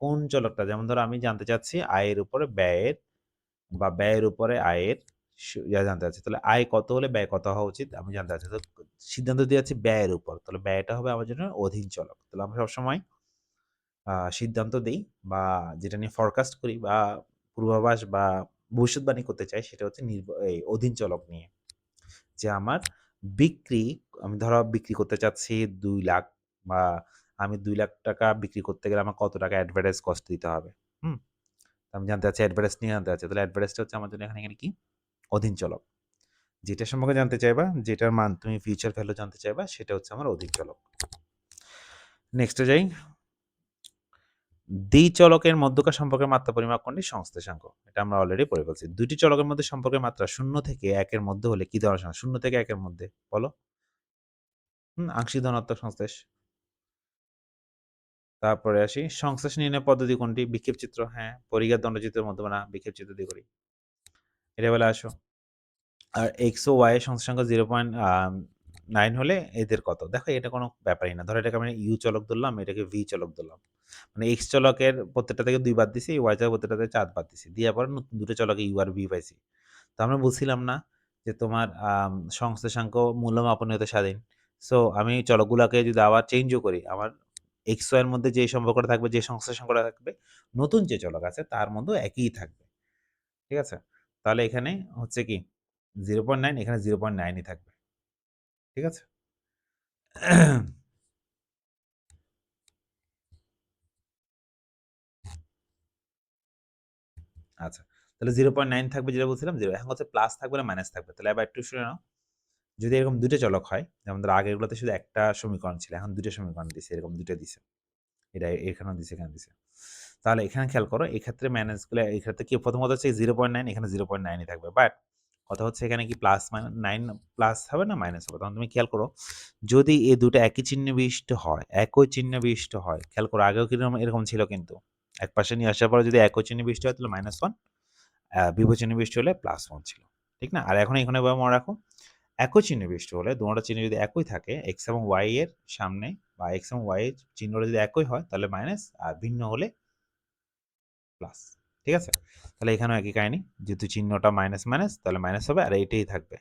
A: কোন চলকটা? যেমন ধরো আমি জানতে চাচ্ছি আয়ের উপরে ব্যয়ের, বা ব্যয়ের উপরে আয়ের জানতে চাচ্ছি, তাহলে আয় কত হলে ব্যয় কত হওয়া উচিত আমি জানতে চাচ্ছি। তো সিদ্ধান্ত দিয়ে যাচ্ছি ব্যয়ের উপর, তাহলে ব্যয়টা হবে আমার জন্য অধীন চলক। তাহলে আমরা সবসময় সিদ্ধান্ত দেই বা যেটা নিয়ে ফরকাস্ট করি বা পূর্বাভাস বা ভবিষ্যৎবাণী করতে চাই, সেটা হচ্ছে এই অধীন চলক নিয়ে। যে আমার বিক্রি, আমি ধরো বিক্রি করতে চাচ্ছি 2 লাখ, বা আমি 2 লাখ টাকা বিক্রি করতে গেলে আমার কত টাকা অ্যাডভার্টাইজ কস্ট দিতে হবে, হুম? আমি জানতে চাচ্ছি অ্যাডভার্টাইজ নিয়ে জানতে চাচ্ছি, তাহলে অ্যাডভার্টাইজটা হচ্ছে আমার জন্য এখানে কি? অধীন চলক। যেটা সম্পর্কে জানতে চাইবা, যেটার মান তুমি ফিউচার ভ্যালু জানতে চাইবা, সেটা হচ্ছে আমার অধীন চলক। নেক্সটে যাই। দ্বি চলকের মধ্যকার সম্পর্কের মাত্রা পরিমাপ কোনটি? সংশ্লেষাঙ্ক। এটা আমরা অলরেডি পড়ে ফেলছি। দুটি চলকের মধ্যে সম্পর্কের মাত্রা ০ থেকে ১ এর মধ্যে হলে কি ধরনের সংশ্লেষ? ০ থেকে ১ এর মধ্যে বলো? আংশিক ধনাত্মক সংশ্লেষ। তারপরে আসি সংশ্লেষ নির্ণয় পদ্ধতি কোনটি? বিক্ষেপ চিত্র। হ্যাঁ, পরিঘাত দণ্ডচিত্রের মধ্যে না, বিক্ষেপ চিত্র দিয়ে করি। এটা বলে আসো। আর x ও y এর সংশ্লেষাঙ্ক 0.9 হলে এদের কত? দেখো এটা কোনো ব্যাপারই না। ধরো এটাকে আমি u চলক ধরলাম, এটাকে v চলক ধরলাম। মানে x চলকের প্রত্যেকটা থেকে ২ বাদ দিছি, y চলকের প্রত্যেকটা থেকে ৪ বাদ দিছি। দেওয়ার পর নতুন দুটো চলকে u আর v পাইছি। তো আমরা বলছিলাম না যে তোমার সংশ্লেষাঙ্ক মূল্য মাপনীয় হতে স্বাধীন। সো আমি চলকগুলাকে যদি আবার চেঞ্জও করি, আমার x, y এর মধ্যে যে সম্পর্কটা থাকবে, যে সংশ্লেষাঙ্কটা থাকবে, নতুন যে চলক আছে তার মধ্যেও একই থাকবে। ঠিক আছে? তাহলে এখানে হচ্ছে কি 0.9 এখানে 0.9 ই থাকবে। ঠিক আছে? আচ্ছা। তাহলে 0.9 থাকবে যেটা বলছিলাম 0 এখন হচ্ছে প্লাস থাকবে না মাইনাস থাকবে। তাহলে আবার একটু শুনে নাও। যদি এরকম ২ টা চলক হয়, যেমন ধরো আগেরগুলোতে শুধু একটা সমীকরণ ছিল, এখন ২ টা সমীকরণ দিছে, এরকম ২ টা দিছে। এটা এখানেও দিছে, এখানে দিছে। তাহলে এখানে খেয়াল করো, এক্ষেত্রে মাইনাসগুলো এক্ষেত্রে কি প্রথম কথা হচ্ছে 0.9 এখানে 0.9 ই থাকবে। বাট কথা হচ্ছে এখানে কি প্লাস 9 প্লাস হবে না মাইনাস হবে? তখন তুমি খেয়াল করো, যদি এই দুটো একই চিহ্ন বিশিষ্ট হয়, একই চিহ্ন বিশিষ্ট হয়, খেয়াল করো আগেও কিরকম এরকম ছিল কিন্তু। একপাশে নিয়ে আসার পরে যদি একই চিহ্ন বিশিষ্ট হয় তাহলে -1, বিপরীত চিহ্ন বিশিষ্ট হলে +1 ছিল। ঠিক না? আর এখন এখানে এভাবে মনে রাখো, একই চিহ্ন বিশিষ্ট হলে দোনোটা চিহ্ন যদি একই থাকে, x এবং y এর সামনে বা x এবং y এর চিহ্নটা যদি একই হয় তাহলে মাইনাস, আর ভিন্ন হলে প্লাস। ঠিক আছে? তাহলে এখানেও একই কাহিনী। যেহেতু চিহ্নটা মাইনাস, মাইনাস তাহলে মাইনাস হবে আর এইটাই থাকবে।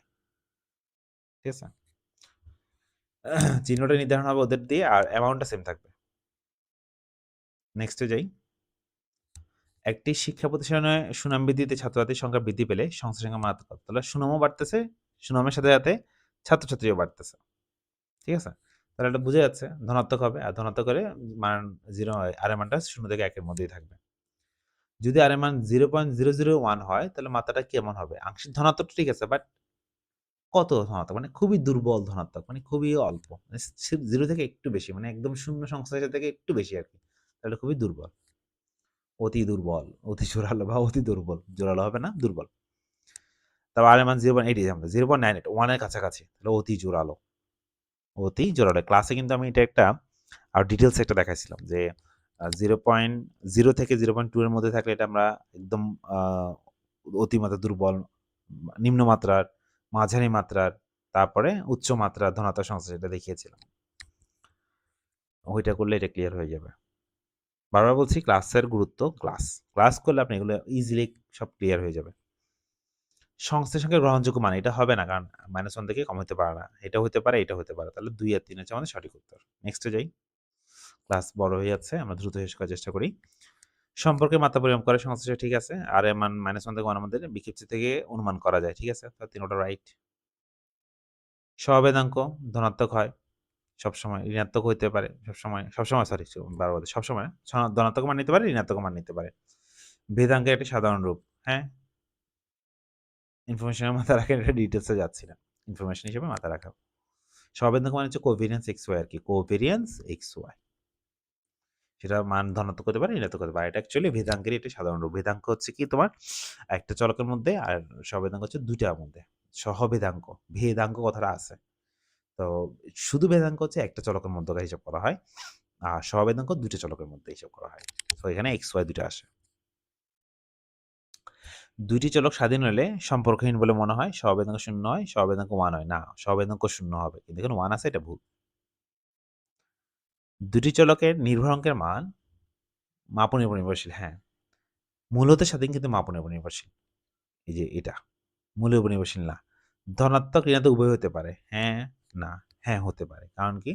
A: ঠিক আছে? চিহ্নটা নির্ধারণ হবে ওদের দিয়ে আর অ্যামাউন্টটা সেম থাকবে। নেক্সটে যাই। একটি শিক্ষা প্রতিষ্ঠানে সুনাম বৃদ্ধিতে ছাত্রছাত্রীর সংখ্যা বৃদ্ধি পেলে সংস্থা সংখ্যা মাত্রা কত? তাহলে সুনামও বাড়তেছে, সুনামের সাথে, সাথে ছাত্রছাত্রীও বাড়তেছে। ঠিক আছে? তাহলে এটা বোঝা যাচ্ছে ধনাত্মক হবে আর ধনাত্মক হলে মান 0 হয়। আর এর মানটা 0 থেকে 1 এর মধ্যেই থাকবে। যদি আর এর মান 0.001 হয় তাহলে মাত্রাটা কেমন হবে? আংশিক ধনাত্মক ঠিক আছে, বাট কত ধনাত্মক? মানে খুবই দুর্বল ধনাত্মক, মানে খুবই অল্প। মানে 0 থেকে একটু বেশি, মানে একদম শূন্য সংশ্লেষের থেকে একটু বেশি আরকি। তাহলে খুবই দুর্বল। অতি দুর্বল, অতি জোরালো বা অতি দুর্বল। জোরালো হবে না, দুর্বল। তারপর আর এর মান 0.8 এই যে আমরা 0.98 1 এর কাছাকাছি। তাহলে অতি জোরালো। অতি জোরালো। ক্লাসে কিন্তু আমি এটা একটা ডিটেইলস একটা দেখাইছিলাম যে 0.0 থেকে 0.2 এর মধ্যে থাকলে এটা আমরা একদম আ অতিমাত্রা দুর্বল, নিম্ন মাত্রার, মাঝারি মাত্রার, তারপরে উচ্চ মাত্রার ধনাত্মক সংশ্লেষ এটা দেখিয়েছিলাম। ওইটা করলে এটা ক্লিয়ার হয়ে যাবে। বারবার বলছি ক্লাসের গুরুত্ব ক্লাস। ক্লাস করলে আপনি এগুলো ইজিলি সব ক্লিয়ার হয়ে যাবে। সংশ্লেষ সংখ্যার গ্রহণযোগ্য মান এটা হবে না, কারণ -1 থেকে কম হতে পারে না। এটা হতে পারে, এটা হতে পারে। তাহলে 2 আর 3 হচ্ছে আমাদের সঠিক উত্তর। নেক্সটে যাই। ক্লাস বড় হয়ে যাচ্ছে। আমরা দ্রুত শেষ করার চেষ্টা করি। সম্পর্কের মাত্রা পরিমাপ করে সংশ্লেষ ঠিক আছে। আর এর মান -1 থেকে 1 এর মধ্যে বিক্ষিপ্ত থেকে অনুমান করা যায়। ঠিক আছে? তো ৩ টা রাইট। সহবেদাঙ্ক ধনাত্মক হয় সবসময়, ঋণাত্মক হইতে পারে সবসময়, সবসময় সরি বারবার সবসময় ধনাত্মক মান নিতে পারে, ঋণাত্মক মান নিতে পারে। ভেদাঙ্কের একটি সাধারণ রূপ। হ্যাঁ? ইনফরমেশনের মাথায় রাখেন, এটা ডিটেইলসে যাচ্ছি না। ইনফরমেশন হিসেবে মাথায় রাখা। সহবেদাঙ্ক মানে হচ্ছে কোভেরিয়েন্স xy আরকি। Covariance xy। সেটা মান ধনাত্মক হতে পারে, ঋণাত্মক হতে পারে। এটা অ্যাকচুয়ালি ভেদাঙ্কেরই একটি সাধারণ রূপ। ভেদাঙ্ক হচ্ছে কি তোমার একটা চলকের মধ্যে আর সহবেদাঙ্ক হচ্ছে ২ টার মধ্যে। সহবেদাঙ্ক, ভেদাঙ্ক কথাটা আছে। তো শুধু ভেদাঙ্ক হচ্ছে একটা চলকের মধ্যকার হিসাব করা হয়। আর সহবেদাঙ্ক ২ টা চলকের মধ্যে হিসাব করা হয়। তো এখানে xy ২ টা আসে। ২ টি চলক স্বাধীন হলে সম্পর্কহীন বলে মনে হয়। সহবেদাঙ্ক 0 হয়, সহবেদাঙ্ক 1 হয়। না, সহবেদাঙ্ক 0 হবে। কিন্তু এখানে 1 আছে, এটা ভুল। ২ টি চলকের নির্ভরাঙ্কের মান মাপনের উপর নির্ভরশীল। হ্যাঁ, মূল হতে স্বাধীন কিন্তু মাপনের উপর নির্ভরশীল। এই যে এটা, মূলের উপর নির্ভরশীল না। ধনাত্মক, ঋণাত্মক উভয় হতে পারে। হ্যাঁ, না, হ্যাঁ হতে পারে। কারণ কি?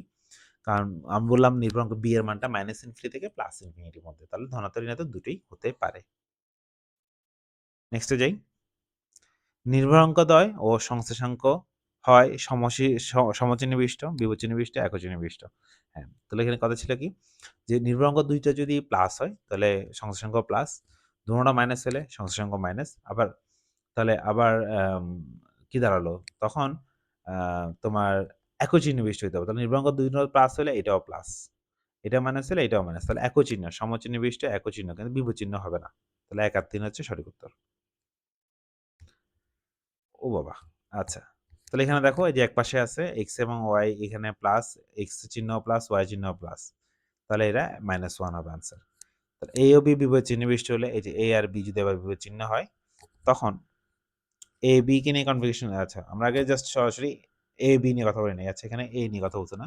A: কারণ আমি বললাম নির্ভরাঙ্ক b এর মানটা -∞ থেকে +∞ এর মধ্যে। তাহলে ধনাত্মক, ঋণাত্মক দুটোই হতে পারে। নেক্সটে যাই। নির্ভরাঙ্কদ্বয় ও সংশ্লেষাঙ্ক হয় সমচিহ্ন বিশিষ্ট, বিপদচিহ্ন বিশিষ্ট, একচিহ্ন বিশিষ্ট। হ্যাঁ, তাহলে এখানে কথা ছিল কি? যে নির্ভরাঙ্ক ২ টা যদি প্লাস হয় তাহলে সংশ্লেষাঙ্ক প্লাস, দোনোটা মাইনাস হলে সংশ্লেষাঙ্ক মাইনাস। আবার তাহলে আবার কি দাঁড়ালো? তখন তোমার একই চিহ্ন বিশিষ্ট হইতে হবে। তাহলে নির্ভরাঙ্ক ২ টা প্লাস হলে এটাও প্লাস। এটা মাইনাস হলে এটাও মাইনাস, তাহলে একই চিহ্ন, সমচিহ্ন বিশিষ্ট একই চিহ্ন, কিন্তু বিপরীত চিহ্ন হবে না। তাহলে 1 আর 3 হচ্ছে সঠিক উত্তর। ও বাবা! আচ্ছা। তাহলে এখানে দেখো এই যে একপাশে আছে x এবং y, এখানে প্লাস, x চিহ্ন প্লাস, y চিহ্ন প্লাস। তাহলে এরা -1 হবে আনসার। তাহলে a ও b বিপরীত চিহ্ন বিশিষ্ট হলে, এই যে a আর b যদি আবার বিপরীত চিহ্ন হয়, তখন a b কে নিয়ে কনফিগারেশন, আচ্ছা আমরা আগে জাস্ট সরাসরি a b নিয়ে কথা বলি নাই। আচ্ছা এখানে a নিয়ে কথা বলছো না?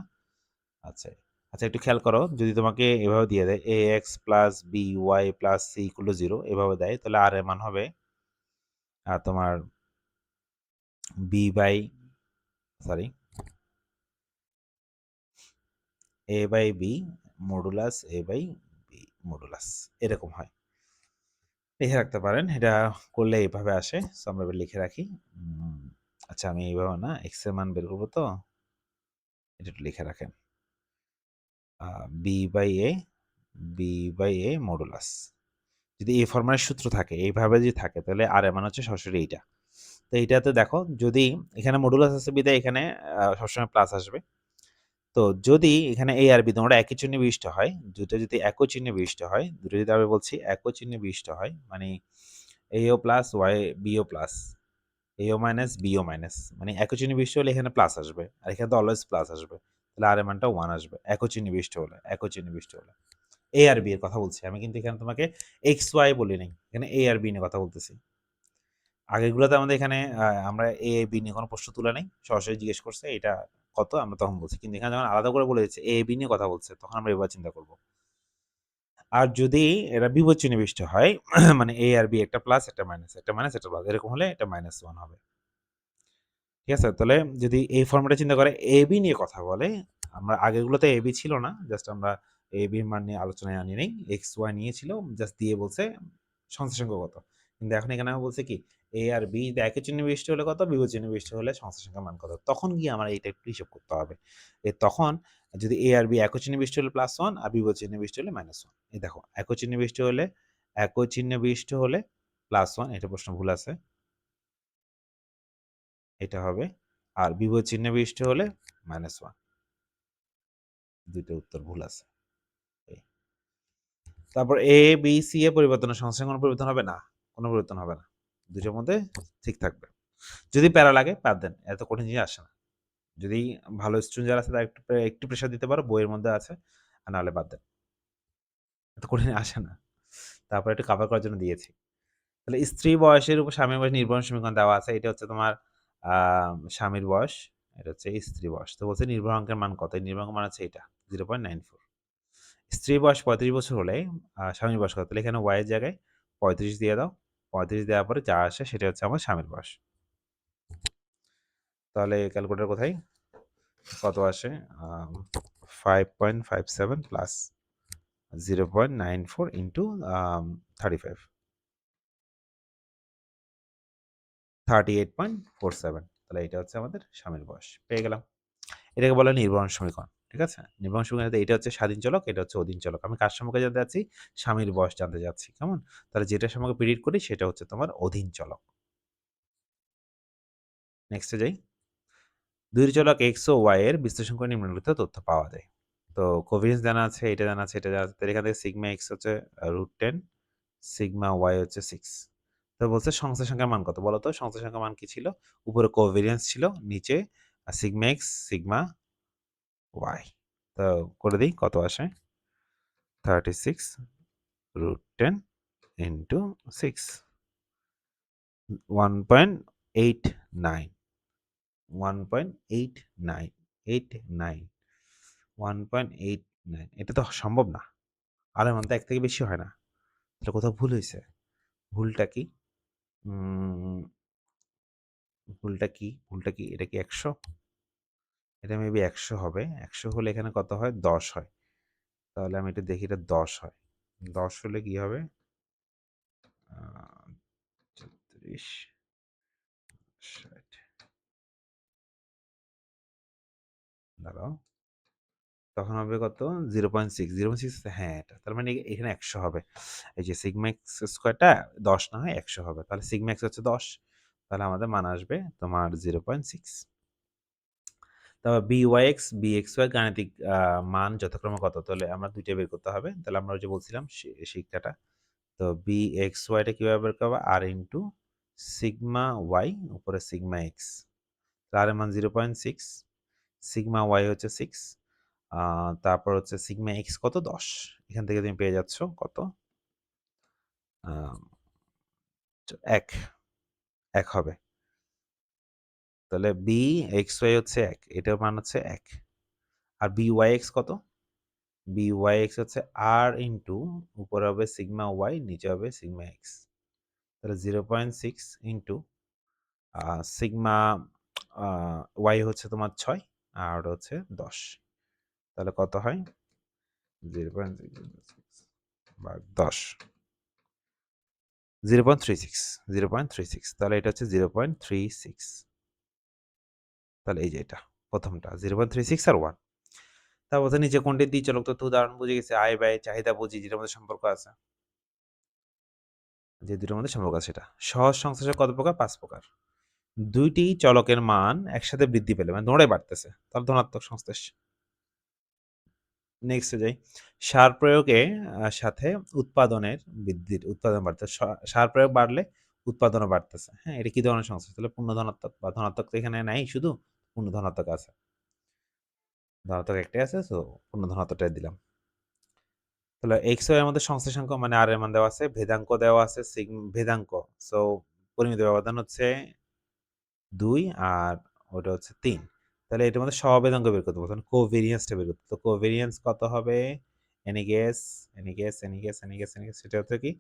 A: আচ্ছা। আচ্ছা একটু খেয়াল করো, যদি তোমাকে এভাবে দিয়ে দেয় ax plus by plus c equal to 0 এভাবে দেয়, তাহলে r এর মান হবে তোমার b by, sorry, a by b modulus a by b modulus, এরকম হয়। লিখে রাখতে পারেন, এটা করলে এইভাবে আসে। সো আমরা এবার লিখে রাখি। আচ্ছা আমি এইভাবে না, এক্স এর মান বের করবো, তো এটা একটু লিখে রাখেন, b by a, b by a modulus. যদি এই ফর্মের সূত্র থাকে, এইভাবে যদি থাকে, তাহলে আর এর মান হচ্ছে সরাসরি এইটা। তো এইটাতে দেখো, যদি এখানে মডুলাস আছে বিধায় এখানে সবসময় প্লাস আসবে। তো যদি এখানে এ আর বি তোমরা একই চিহ্নে বিশিষ্ট হয়, দুটো যদি একই চিহ্নে বিশিষ্ট হয়, দুটো যদি আমি বলছি একই চিহ্নে বিশিষ্ট হয়, মানে এও প্লাস ওয়াই বিও প্লাস, এও মাইনাস বিও মাইনাস, মানে একই চিহ্নে বিশিষ্ট হলে এখানে প্লাস আসবে, আর এখানে তো অলওয়েজ প্লাস আসবে। তাহলে আর এর মানটা 1 আসবে একই চিহ্নে বিশিষ্ট হলে, একই চিহ্নে বিশিষ্ট হলে। এ আর বি এর কথা বলছি আমি, কিন্তু এখানে তোমাকে এক্স ওয়াই বলি নাই, এখানে এ আর বি নিয়ে কথা বলতেছি। আগেরগুলোতে আমাদের এখানে আমরা এ বি নিয়ে কোনো প্রশ্ন তুলে নেই, সরাসরি জিজ্ঞেস করছে এটা কত, আমরা তখন বলছি। কিন্তু এখানে যখন আলাদা করে বলে দিচ্ছে এ বি নিয়ে কথা বলছে, তখন আমরা এবার চিন্তা করব। আর যদি এরা বিপরীত চিহ্নে বিশিষ্ট হয়, মানে এ আর বি একটা প্লাস একটা মাইনাস, একটা মাইনাস একটা প্লাস, এরকম হলে এটা -1 হবে। ঠিক আছে? তাহলে যদি এই ফর্মেটে চিন্তা করে এ বি নিয়ে কথা বলে, আমরা আগেরগুলোতে এ বি ছিল না, জাস্ট আমরা এ বির মান নিয়ে আলোচনায় আনি নাই, এক্স ওয়াই নিয়েছিল, জাস্ট দিয়ে বলছে সংখ্যা কত। কিন্তু এখন এখানে বলছে কি, এ আর বি একই চিহ্ন বিশিষ্ট হলে কত, বিপরীত চিহ্ন বিশিষ্ট হলে সংখ্যার মান কত। তখন গিয়ে আমার এইটা একটু হিসাব করতে হবে। তখন যদি এ আর বি একই চিহ্ন বিশিষ্ট হলে +1, আর বিপরীত চিহ্ন বিশিষ্ট হলে -1। এই দেখো, একই চিহ্ন বিশিষ্ট হলে, একই চিহ্ন বিশিষ্ট হলে +1, এটা প্রশ্ন ভুল আছে, এটা হবে। আর বিপরীত চিহ্ন বিশিষ্ট হলে -1। দুইটা উত্তর ভুল আছে। তারপর এ বি সি এ পরিবর্তনের সংখ্যার কোনো পরিবর্তন হবে না, কোনো পরিবর্তন হবে না, দুইটার মধ্যে ঠিক থাকবে। যদি প্যারা লাগে বাদ দেন, এত কঠিন জিনিস আসে না। যদি ভালো স্টুডেন্ট যারা আছে তারা একটু প্রেশার দিতে পারো, বইয়ের মধ্যে আছে, আর নাহলে বাদ দেন, এত কঠিন আসে না। তারপর একটু কাভার করার জন্য দিয়েছি। তাহলে স্ত্রী বয়সের উপর স্বামীর বয়স নির্ভরণ সমীকরণ দেওয়া আছে। এটা হচ্ছে তোমার স্বামীর বয়স, এটা হচ্ছে স্ত্রী বয়স। তো বলছে নির্ভরাঙ্কের মান কত? এই নির্ভরাঙ্কের মান হচ্ছে এটা 0.94। স্ত্রীর বয়স 35 বছর হলে স্বামীর বয়স কত? তাহলে এখানে y এর জায়গায় 35 দিয়ে দাও। 35 দেওয়ার পরে যা আসে সেটা হচ্ছে আমার স্বামীর বয়স। তাহলে ক্যালকুলেটর কোথায়? কত আসে? 5.57 প্লাস 0.94 ইন্টু 35, 38.47। তাহলে এটা হচ্ছে আমাদের স্বামীর বয়স। পেয়ে গেলাম। এটাকে বলে নির্ভরণ সমীকরণ। ঠিক আছে? নির্ভরণ সমীকরণে এটা হচ্ছে স্বাধীন চলক, এটা হচ্ছে অধীন চলক। আমি কার সম্পর্কে জানতে যাচ্ছি? স্বামীর বয়স জানতে যাচ্ছি। কেমন? তাহলে যেটার সম্পর্কে প্রেডিক্ট করি সেটা হচ্ছে তোমার অধীন চলক। নেক্সটে যাই। দুই চলক এক্স ও ওয়াই এর বিশ্লেষণ করে নিম্নলিখিত তথ্য পাওয়া যায়। তো কোভিডেন্স জানা আছে, এটা জানা আছে, এটা জানা আছে। তাহলে এখান থেকে সিগমা এক্স হচ্ছে √10, সিগমা ওয়াই হচ্ছে 6। তো বলছে সংশ্লিষ্ট সংখ্যার মান কত? বলো তো সংশ্লিষ্ট সংখ্যার মান কি ছিল? উপরে কোভিডেন্স ছিল, নিচে সিগমা এক্স, সিগমা ওয়াই। তো করে দিই, কত আসে? 36 √10 ইন্টু 6, 1.89, 1.89, 89, 1.89। এটা তো সম্ভব না। আরের মান তো 1 থেকে বেশি হয় না। তাহলে কোথাও ভুল হইছে। ভুলটা কি? উম ভুলটা কি? ভুলটা কি? এটা কি 100? এটা মেবি 100 হবে। 100 হলে এখানে কত হয়? 10 হয়। তাহলে আমি এটা দেখি, এটা 10 হয়। 10 হলে কি হবে? 34, 60, দাঁড়াও। তখন হবে কত? 0.6, 0.6, হ্যাঁ এটা। তার মানে এখানে 100 হবে। এই যে সিগমা এক্স স্কয়ারটা 10 না হয় 100 হবে। তাহলে সিগমা এক্স হচ্ছে 10। তাহলে আমাদের মান আসবে তোমার 0.6। তারপর BYX, BXY গাণিতিক মান যথাক্রমে কত? তাহলে আমরা ২ টা বের করতে হবে। তাহলে আমরা ওই যে বলছিলাম শিক্ষাটা। তো BXY টা কিভাবে বের করব? R ইনটু সিগমা Y উপরে সিগমা X। R এর মান 0.6, সিগমা Y হচ্ছে 6, তারপর হচ্ছে সিগমা X কত? 10। এখান থেকে তুমি পেয়ে যাচ্ছ কত? ১ হবে। তাহলে BXY হচ্ছে ১, এটার মান হচ্ছে ১। আর BYX কত? BYX হচ্ছে R ইনটু উপরে হবে সিগমা Y, নিচে হবে সিগমা X। তাহলে 0.6 ইনটু সিগমা Y হচ্ছে তোমার ৬ আর হচ্ছে ১০। তাহলে কত হয়? 0.6 ভাগ ১০, 0.36, তাহলে এটা হচ্ছে 0.36। তাহলে এই যে এটা প্রথমটা 0.36 আর 1। তারপর নিচে কোনটি দ্বিচলক তথ্য উদাহরণ বুঝে গেছে, আয় ব্যয় চাহিদা বুঝি, যেটার মধ্যে সম্পর্ক আছে, যে দুটোর মধ্যে সম্পর্ক আছে সেটা। সহজ সংশ্লেষক কত প্রকার? ৫ প্রকার। দুইটি চলকের মান একসাথে বৃদ্ধি পেলে মানে দৌড়ে বাড়তেছে, তাহলে ধনাত্মক সংশ্লেষ। নেক্সটে যাই। সার প্রয়োগে সাথে উৎপাদন বাড়তেছে। সার প্রয়োগ বাড়লে উৎপাদনও বাড়তেছে। হ্যাঁ, এটা কি ধরনের সংশ্লেষ? তাহলে পূর্ণ ধনাত্মক বা ধনাত্মক তো এখানে নাই, শুধু পূর্ণ ধনাত্মক আছে। ধনাত্মক একটাই আছে, সো পূর্ণ ধনাত্মকটাই দিলাম। তাহলে এক্স ওয়াই এর মধ্যে সংশ্লেষাঙ্ক মানে আর এর মান দেওয়া আছে, ভেদাঙ্ক দেওয়া আছে, ভেদাঙ্ক। সো পরিমিত ব্যবধান হচ্ছে ২ আর ওটা হচ্ছে ৩। তাহলে এটার মধ্যে সহভেদাঙ্ক বের করতে বলছেন, কোভেরিয়েন্সটা বের করতে। তো কোভেরিয়েন্স কত হবে? Any guess, any guess, any guess, any guess, any guess, সেটা হচ্ছে কি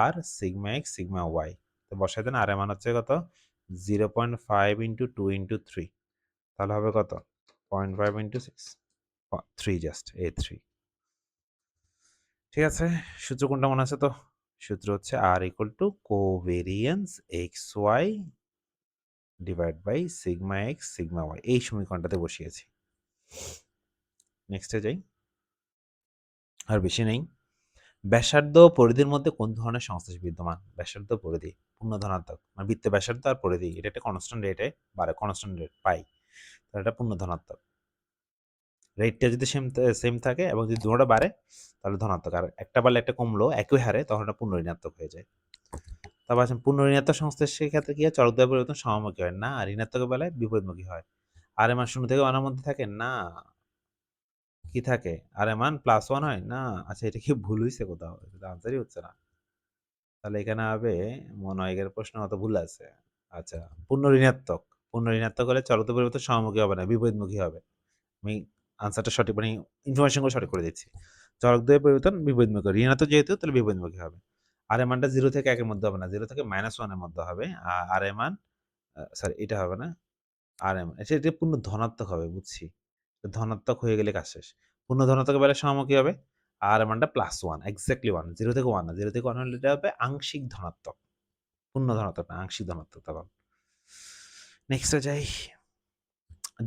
A: আর সিগমা এক্স সিগমা ওয়াই। তো বসাই দেন, আর এর মান হচ্ছে কত? 0.5 ইন্টু 2 ইন্টু 3। তাহলে হবে কত? 0.5 ইন্টু 6, 3, জাস্ট A3। ঠিক আছে, সূত্র কোনটা মনে আছে তো? সূত্র হচ্ছে r equal to covariance X Y divide by sigma X sigma Y. এই সমীকরণটাতে বসিয়েছি। নেক্সটে যাই, আর বেশি নেই। ব্যাসার্ধ ও পরিধির মধ্যে কোন ধরনের সংশ্লেষ বিদ্যমান? ব্যাসার্ধ পরিধি পূর্ণ ধনাত্মক, মানে বৃত্তের ব্যাসার্ধ আর পরিধি এটা একটা কনস্ট্যান্ট রেটে বাড়ে, কনস্ট্যান্ট রেট পাই, তাহলে এটা পূর্ণ ধনাত্মক। রেটটা যদি সেম থাকে এবং যদি দুটোটা বাড়ে তাহলে ধনাত্মক, আর একটা বাড়লে একটা কমলো একই হারে, তখন এটা পূর্ণ ঋণাত্মক হয়ে যায়। তারপর আছেন পূর্ণ ঋণাত্মক সংশ্লেষের ক্ষেত্রে কি হয়? চলকদ্বয় পরিবর্তন সমমুখী হয় না, ঋণাত্মকের বেলায় বিপরীতমুখী হয়। আর এর মান 0 থেকে 1 এর মধ্যে থাকে না, কি থাকে? আর এর মান +1 হয় না। আচ্ছা, এটা কি ভুল হইছে কোথাও? এটা আনসারই হচ্ছে না। তাহলে এখানে হবে, মনে হয় এর প্রশ্ন অত ভুল আছে। আচ্ছা, পূর্ণ ঋণাত্মক। পূর্ণ ঋণাত্মক হলে চলকদ্বয় পরিবর্তন সমমুখী হবে না, বিপরীতমুখী হবে। আমি আনসারটা সঠিক মানে ইনফরমেশনগুলো সঠিক করে দিচ্ছি। চলকদ্বয় পরিবর্তন বিপরীতমুখী, ঋণাত্মক যেহেতু তাহলে বিপরীতমুখী হবে। আর এর মানটা 0 থেকে 1 এর মধ্যে হবে না, 0 থেকে -1 এর মধ্যে হবে। আর এর মান সরি এটা হবে না। আর এম আচ্ছা, এটা পূর্ণ ধনাত্মক হবে, বুঝছি। ধনাত্মক হয়ে গেলে কাজ শেষ। পূর্ণ ধনাত্মকের বেলায় সমমুখী হবে। আর এর মানটা +1, এক্সাক্টলি 1, 0 থেকে 1 না। 0 থেকে 1 হলে এটা হবে আংশিক ধনাত্মক। পূর্ণ ধনাত্মক না, আংশিক ধনাত্মক তখন। নেক্সটে যাই।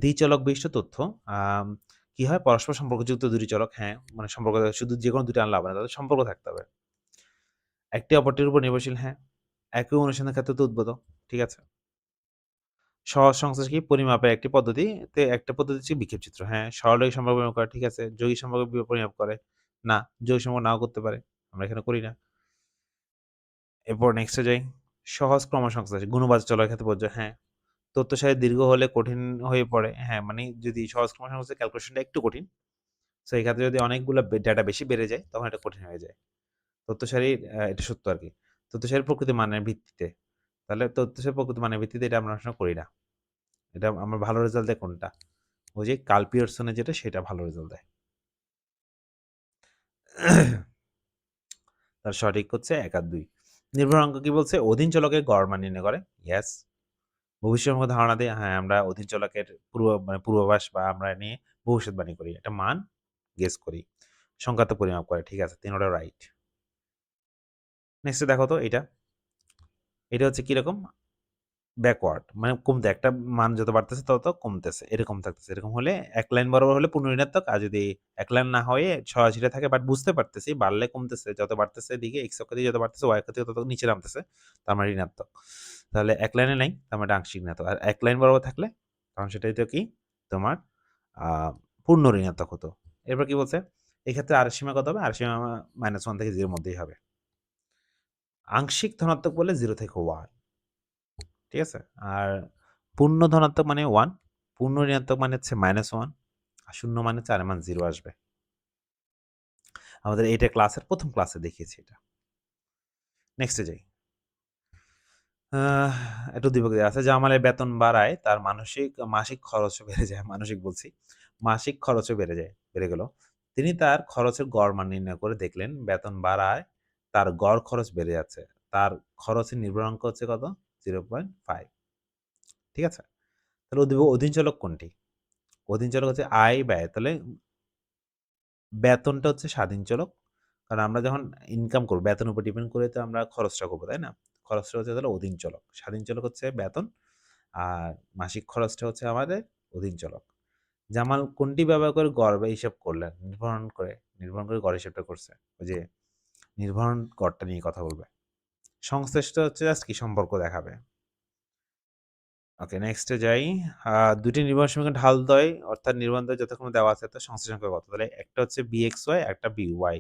A: দ্বিচলক বিশিষ্ট তথ্য কি হয়? পরস্পর সম্পর্কযুক্ত দুটি চলক, হ্যাঁ, মানে সম্পর্ক শুধু যেকোনো দুটো আনলে হবে না, তাদের সম্পর্ক থাকতে হবে। একটি অপরটির উপর নির্ভরশীল, হ্যাঁ। একই অনুসন্ধানের ক্ষেত্রে তো উদ্ভূত, ঠিক আছে। সহজ সংশ্লেষ কি? পরিমাপের একটি পদ্ধতিতে একটা পদ্ধতি হচ্ছে বিক্ষেপ চিত্র, হ্যাঁ। সরলরৈখিক সম্পর্ক পরিমাপ করে, ঠিক আছে। যৌগিক সম্পর্ক পরিমাপ করে না, যৌগিক সম্পর্ক নাও করতে পারে, আমরা এখানে করি না। এরপর নেক্সটে যাই। সহজ ক্রম সংশ্লেষ গুণবাচক চলকের ক্ষেত্রে প্রযোজ্য, হ্যাঁ। তথ্য সারি দীর্ঘ হলে কঠিন হয়ে পড়ে, হ্যাঁ, মানে যদি সহজ ক্রম সংশ্লেষের ক্যালকুলেশনটা একটু কঠিন, সো এই ক্ষেত্রে যদি অনেকগুলো ডাটা বেশি বেড়ে যায় তখন এটা কঠিন হয়ে যায়। তথ্য সারির এটা সত্য আরকি। তথ্য সারির প্রকৃত মানের ভিত্তিতে, তাহলে তথ্য সারির প্রকৃত মানের ভিত্তিতে এটা আমরা আসলে করি না। এটা আমার ভালো রেজাল্ট দেয় কোনটা? ওই যে কার্ল পিয়ারসনের যেটা, সেটা ভালো রেজাল্ট দেয়। তার সঠিক হচ্ছে ১ আর ২। নির্ভরাঙ্ক কি বলছে? অধীন চলকের গড় মান নির্ণয় করে। ইয়েস। ভবিষ্যৎ সম্পর্কে ধারণা দেয়। হ্যাঁ, আমরা অধীন চলকের মানে পূর্বাভাস বা আমরা নিয়ে ভবিষ্যৎবাণী করি। একটা মান গেস করি। সংখ্যাত্মক পরিমাপ করে। ঠিক আছে, ৩ টা রাইট। নেক্সট দেখো তো এটা। এটা হচ্ছে কিরকম? ব্যাকওয়ার্ড মানে কমতে, একটা মান যত বাড়তেছে তত কমতেছে, এরকম থাকতেছে। এরকম হলে এক লাইন বরাবর হলে পূর্ণ ঋণাত্মক, আর যদি এক লাইন না হয়ে সরাসরি থাকে বাট বুঝতে পারতেছি বাড়লে কমতেছে, যত বাড়তেছে দিকে এক্স অক্ষ দিয়ে যত বাড়তেছে ওয়াই অক্ষ থেকে তত নিচে নামতেছে, তার মানে ঋণাত্মক। তাহলে এক লাইনে নাই, তার মানে আংশিক ঋণাত্মক। আর এক লাইন বরাবর থাকলে তখন সেটাই তো কি তোমার আ পূর্ণ ঋণাত্মক হতো। এরপর কি বলছে? এক্ষেত্রে আর এর সীমা কত হবে? আর এর সীমা -1 থেকে 0 এর মধ্যেই হবে। আংশিক ধনাত্মক বললে 0 থেকে 1, ঠিক আছে? আর পূর্ণ ধনাত্মক মানে 1, পূর্ণ ঋণাত্মক মানে হচ্ছে -1, আর শূন্য মানে হচ্ছে আর এর মান 0 আসবে। আমাদের এটা ক্লাসের ১ম ক্লাসে দেখিয়েছি এটা। নেক্সটে যাই। আহ একটু উদ্দীপক দেয়া আছে, জামালের বেতন বাড়ায় তার মাসিক খরচও বেড়ে যায়। মানসিক বলছি। মাসিক খরচও বেড়ে গেল। তিনি তার খরচের গড় মান নির্ণয় করে দেখলেন বেতন বাড়ায় তার গড় খরচ বেড়ে যাচ্ছে। তার খরচের নির্ভরাঙ্ক হচ্ছে কত? 0.5, ঠিক আছে? তাহলে অধীনচলক কোনটি? অধীনচলক হচ্ছে আয়, ব্যয়। তাহলে বেতনটা হচ্ছে স্বাধীন চলক। কারণ আমরা যখন ইনকাম করব, বেতনের উপর ডিপেন্ড করে তো আমরা খরচটা করব, তাই না? খরচটা হচ্ছে তাহলে অধীন চলক। স্বাধীন চলক হচ্ছে বেতন, আর মাসিক খরচটা হচ্ছে আমাদের অধীন চলক। জামাল কোনটি ব্যবহার করে গড় বা হিসাব করলেন? নির্ভরণ করে গড় হিসাবটা করছে। ওই যে নির্ভরণ গড়টা নিয়ে কথা বলবে। সংশ্লিষ্ট হচ্ছে জাস্ট কি সম্পর্ক দেখাবে। ওকে, নেক্সটে যাই। দুটি নির্ভর সমীকরণ ঢালদ্বয় অর্থাৎ নির্ভরদ্বয় যথাক্রমে দেওয়া আছে তো সংশ্লিষ্ট সংখ্যা কত? তাহলে একটা হচ্ছে bxy, একটা by।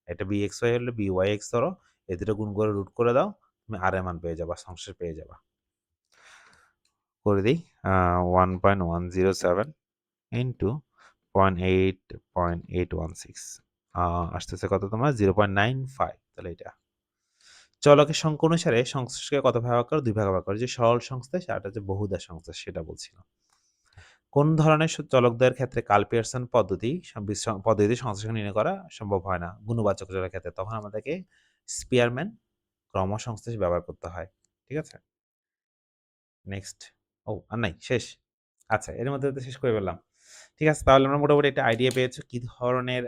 A: একটা bxy হলে byx ধরো, এই দুটো গুণ করে রুট করে দাও, তুমি আর এর মান পেয়ে যাবা, সংশ্লিষ্ট পেয়ে যাবা। করে দিই। 1.107 ইন্টু 0.8.816 আসতেছে কত তোমার? 0.95। তাহলে এটা চলকের সংখ্যা অনুসারে সংশ্লিষ্টকে কত ভাগ করো? 2 ভাগে ভাগ করো। যে সরল সংশ্লেষ আর একটা হচ্ছে বহুদা সংশ্লেষ, সেটা বলছিলাম। কোন ধরনের চলকদ্বয়ের ক্ষেত্রে কার্ল পিয়ারসন পদ্ধতিতে সংশ্লেষণ নির্ণয় করা সম্ভব হয় না? গুণবাচক চলকের ক্ষেত্রে তখন আমাদেরকে স্পিয়ারম্যান ক্রমসংশ্লেষ ব্যবহার করতে হয়। ঠিক আছে? নেক্সট। ও আর নাই, শেষ। আচ্ছা, এর মধ্যে তো শেষ করে ফেললাম। ঠিক আছে, তাহলে আমরা মোটামুটি একটা আইডিয়া পেয়েছি কি ধরনের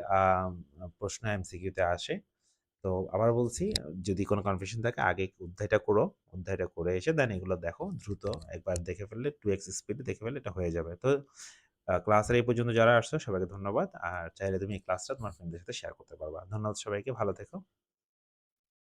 A: প্রশ্ন এমসিকিউতে আসে। তো আবার বলছি, যদি কোনো কনফিউশন থাকে আগে অধ্যায়টা করো। অধ্যায়টা করে এসে দেন এগুলো দেখো। দ্রুত একবার দেখে ফেললে 2x স্পিডে দেখে ফেললে এটা হয়ে যাবে। তো ক্লাসের এই পর্যন্ত যারা আসছো সবাইকে ধন্যবাদ। আর চাইলে তুমি এই ক্লাসটা তোমার ফ্রেন্ডদের সাথে শেয়ার করতে পারবা। ধন্যবাদ সবাইকে, ভালো থেকো।